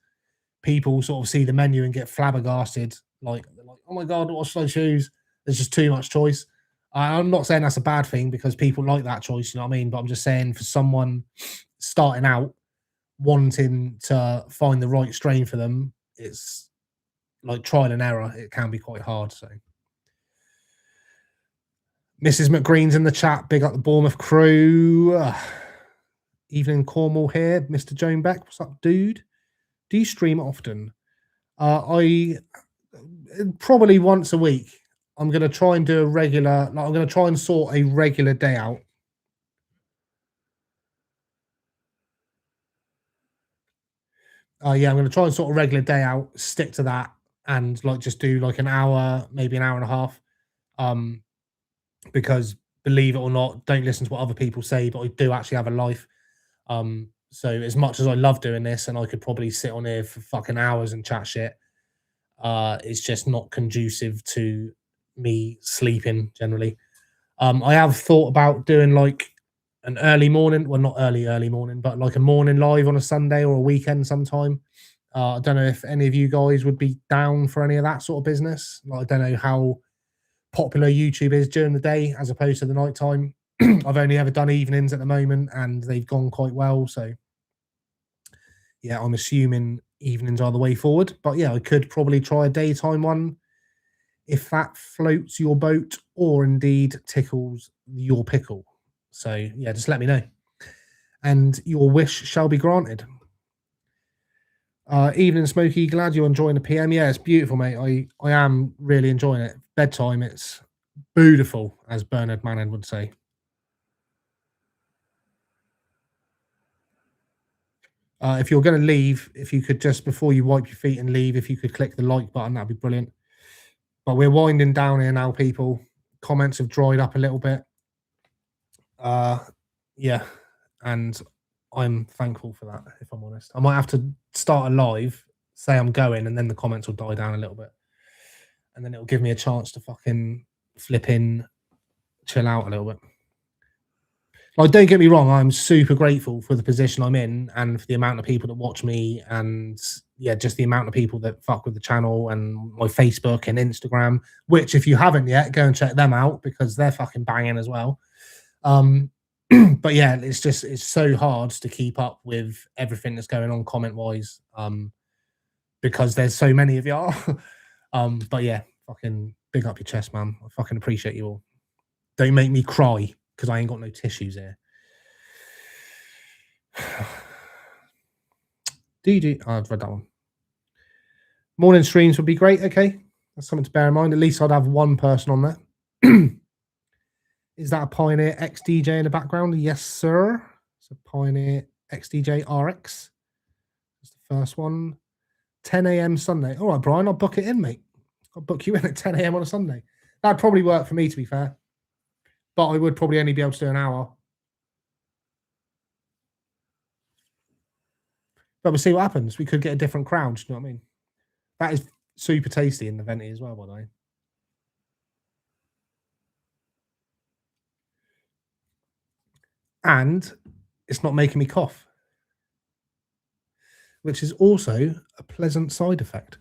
people sort of see the menu and get flabbergasted. Like, they're like, oh my God, what should I choose? There's just too much choice. I'm not saying that's a bad thing because people like that choice, you know what I mean? But I'm just saying for someone starting out, wanting to find the right strain for them, it's like trial and error. It can be quite hard. So, Mrs. McGreen's in the chat. Big up the Bournemouth crew. Evening Cornwall here. Mr. Joan Beck. What's up, dude? Do you stream often? I probably once a week. I'm going to try and do a regular, like I'm going to try and sort a regular day out. Yeah, I'm going to try and sort a regular day out, stick to that, and like just do like an hour, maybe an hour and a half. Because believe it or not, don't listen to what other people say, but I do actually have a life. So as much as I love doing this, and I could probably sit on here for fucking hours and chat shit, it's just not conducive to me sleeping generally. I have thought about doing like an early morning, well, not early morning, but like a morning live on a Sunday or a weekend sometime. I don't know if any of you guys would be down for any of that sort of business. Like, I don't know how popular YouTube is during the day as opposed to the nighttime. I've only ever done evenings at the moment, and they've gone quite well. So, yeah, I'm assuming evenings are the way forward. But yeah, I could probably try a daytime one if that floats your boat or indeed tickles your pickle. So, yeah, just let me know. And your wish shall be granted. Evening, Smokie. Glad you're enjoying the PM. Yeah, it's beautiful, mate. I am really enjoying it. Bedtime, it's beautiful, as Bernard Manning would say. If you're going to leave, if you could just, before you wipe your feet and leave, if you could click the like button, that'd be brilliant. But we're winding down here now, people. Comments have dried up a little bit. Yeah, and I'm thankful for that, if I'm honest. I might have to start a live, say I'm going, and then the comments will die down a little bit. And then it'll give me a chance to fucking flip in, chill out a little bit. Like, don't get me wrong, I'm super grateful for the position I'm in and for the amount of people that watch me, and yeah, just the amount of people that fuck with the channel and my Facebook and Instagram, which if you haven't yet, go and check them out because they're fucking banging as well. But yeah, it's so hard to keep up with everything that's going on comment wise, because there's so many of y'all. But yeah, fucking big up your chest, man. I fucking appreciate you all. Don't make me cry because I ain't got no tissues here. I've read that one. Morning streams would be great. Okay, that's something to bear in mind. At least I'd have one person on there. Is that a Pioneer XDJ in the background? Yes, sir. It's a Pioneer XDJ RX. That's the first one. 10 a.m. Sunday. All right, Brian, I'll book it in, mate. I'll book you in at 10 a.m. on a Sunday. That'd probably work for me, to be fair. But I would probably only be able to do an hour. But we'll see what happens. We could get a different crowd. You know what I mean? That is super tasty in the venti as well, by the way. And it's not making me cough, which is also a pleasant side effect.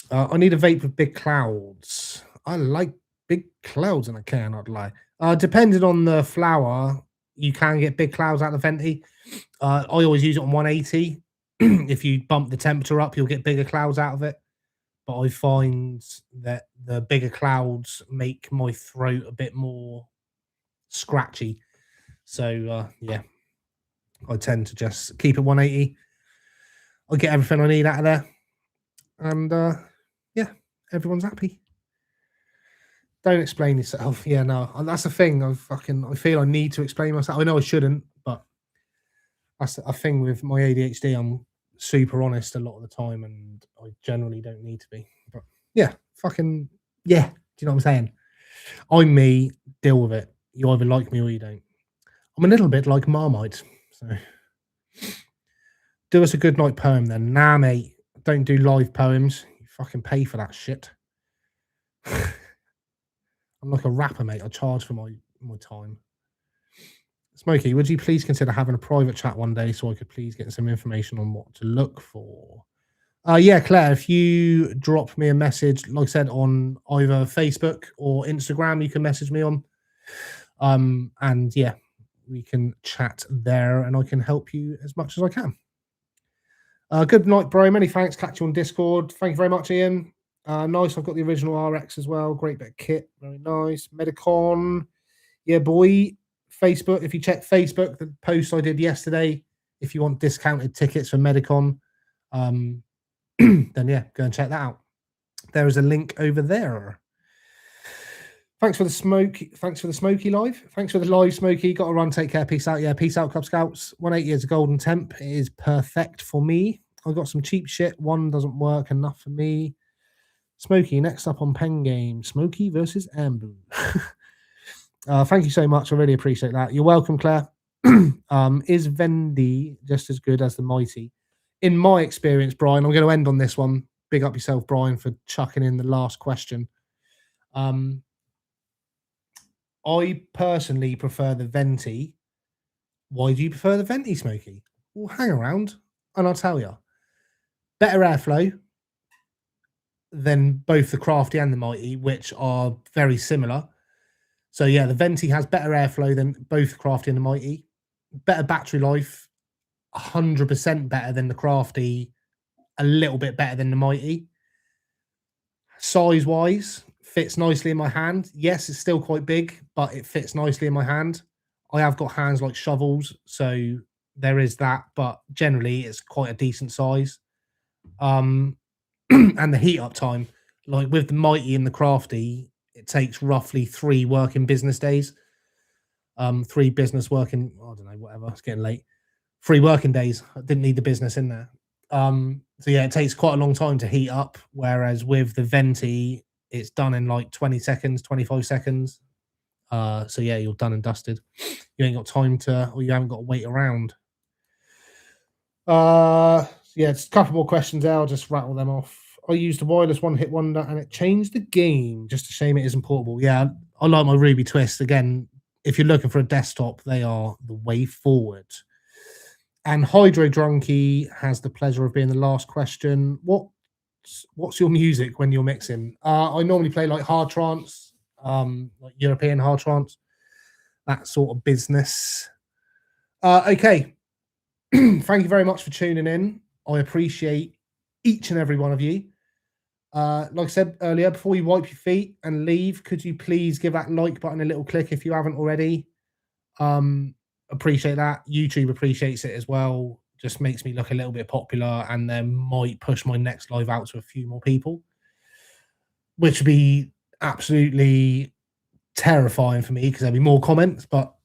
I need a vape with big clouds. I like big clouds, and I cannot lie. Depending on the flower, you can get big clouds out of the venti. I always use it on 180. If you bump the temperature up, you'll get bigger clouds out of it. but I find that the bigger clouds make my throat a bit more scratchy. So yeah, I tend to just keep it 180. I get everything I need out of there, and yeah, everyone's happy. Don't explain yourself. Yeah, no, and that's the thing. I feel I need to explain myself. I know I shouldn't, but that's a thing with my ADHD. I'm super honest a lot of the time, and I generally don't need to be. But yeah, fucking yeah. Do you know what I'm saying? I'm me. Deal with it. You either like me or you don't. I'm a little bit like Marmite. So do us a good night poem then. Nah, mate. Don't do live poems. You fucking pay for that shit. I'm like a rapper, mate. I charge for my time. Smokie, would you please consider having a private chat one day so I could please get some information on what to look for? Yeah, Claire, if you drop me a message, like I said, on either Facebook or Instagram, you can message me on. And yeah, we can chat there and I can help you as much as I can. Good night, bro. Many thanks. Catch you on Discord. Thank you very much, Ian. Nice. I've got the original RX as well. Great bit of kit. Very nice. Medicon. Yeah, boy. Facebook. If you check Facebook, the post I did yesterday, if you want discounted tickets for Medicon, then yeah, go and check that out. There is a link over there. Thanks for the Smokie live. Thanks for the live, Smokie. Got to run. Take care. Peace out. Yeah, peace out, Cub Scouts. 180 is a golden temp. It is perfect for me. I've got some cheap shit. One doesn't work enough for me. Smokie, next up on Pen Game. Smokie versus Ambu. Thank you so much. I really appreciate that. You're welcome, Claire. Is Vendy just as good as the Mighty? In my experience, Brian, I'm going to end on this one. Big up yourself, Brian, for chucking in the last question. I personally prefer the Venti. Why do you prefer the Venti, Smokie? Well, hang around and I'll tell you. Better airflow than both the Crafty and the Mighty, which are very similar. So yeah, the Venti has better airflow than both the Crafty and the Mighty. Better battery life, 100% better than the Crafty, a little bit better than the Mighty. Size-wise, fits nicely in my hand. Yes, it's still quite big, but it fits nicely in my hand. I have got hands like shovels, so there is that, but generally it's quite a decent size. And the heat up time, like with the Mighty and the Crafty, it takes roughly 3 working business days. 3 business working, I don't know, whatever, it's getting late. 3 working days. I didn't need the business in there. So yeah, it takes quite a long time to heat up, whereas with the Venti, it's done in like 20 seconds, 25 seconds. So yeah, you're done and dusted. You ain't got time to, or you haven't got to wait around. Yeah, it's a couple more questions there. I'll just rattle them off. I used a wireless one-hit wonder and it changed the game. Just a shame it isn't portable. Yeah, I like my Ruby Twist. Again, if you're looking for a desktop, they are the way forward. And Hydro Drunky has the pleasure of being the last question. What's your music when you're mixing? I normally play like hard trance, like European hard trance, that sort of business. Okay. Thank you very much for tuning in. I appreciate each and every one of you. Like I said earlier, before you wipe your feet and leave, could you please give that like button a little click if you haven't already? Appreciate that. YouTube appreciates it as well. Just makes me look a little bit popular and then might push my next live out to a few more people, which would be absolutely terrifying for me because there'll be more comments, but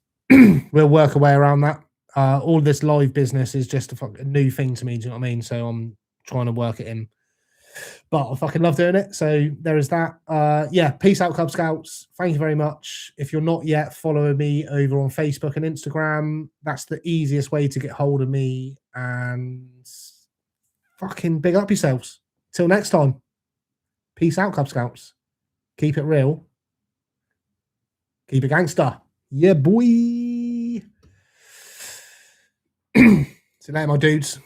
we'll work a way around that. All this live business is just a new thing to me. Do you know what I mean? So I'm trying to work it in. But I fucking love doing it. So there is that. Yeah, peace out, Cub Scouts. Thank you very much. If you're not yet following me over on Facebook and Instagram, that's the easiest way to get hold of me. And fucking big up yourselves. Till next time. Peace out, Cub Scouts. Keep it real. Keep it gangster. Yeah, boy. See you later, my dudes.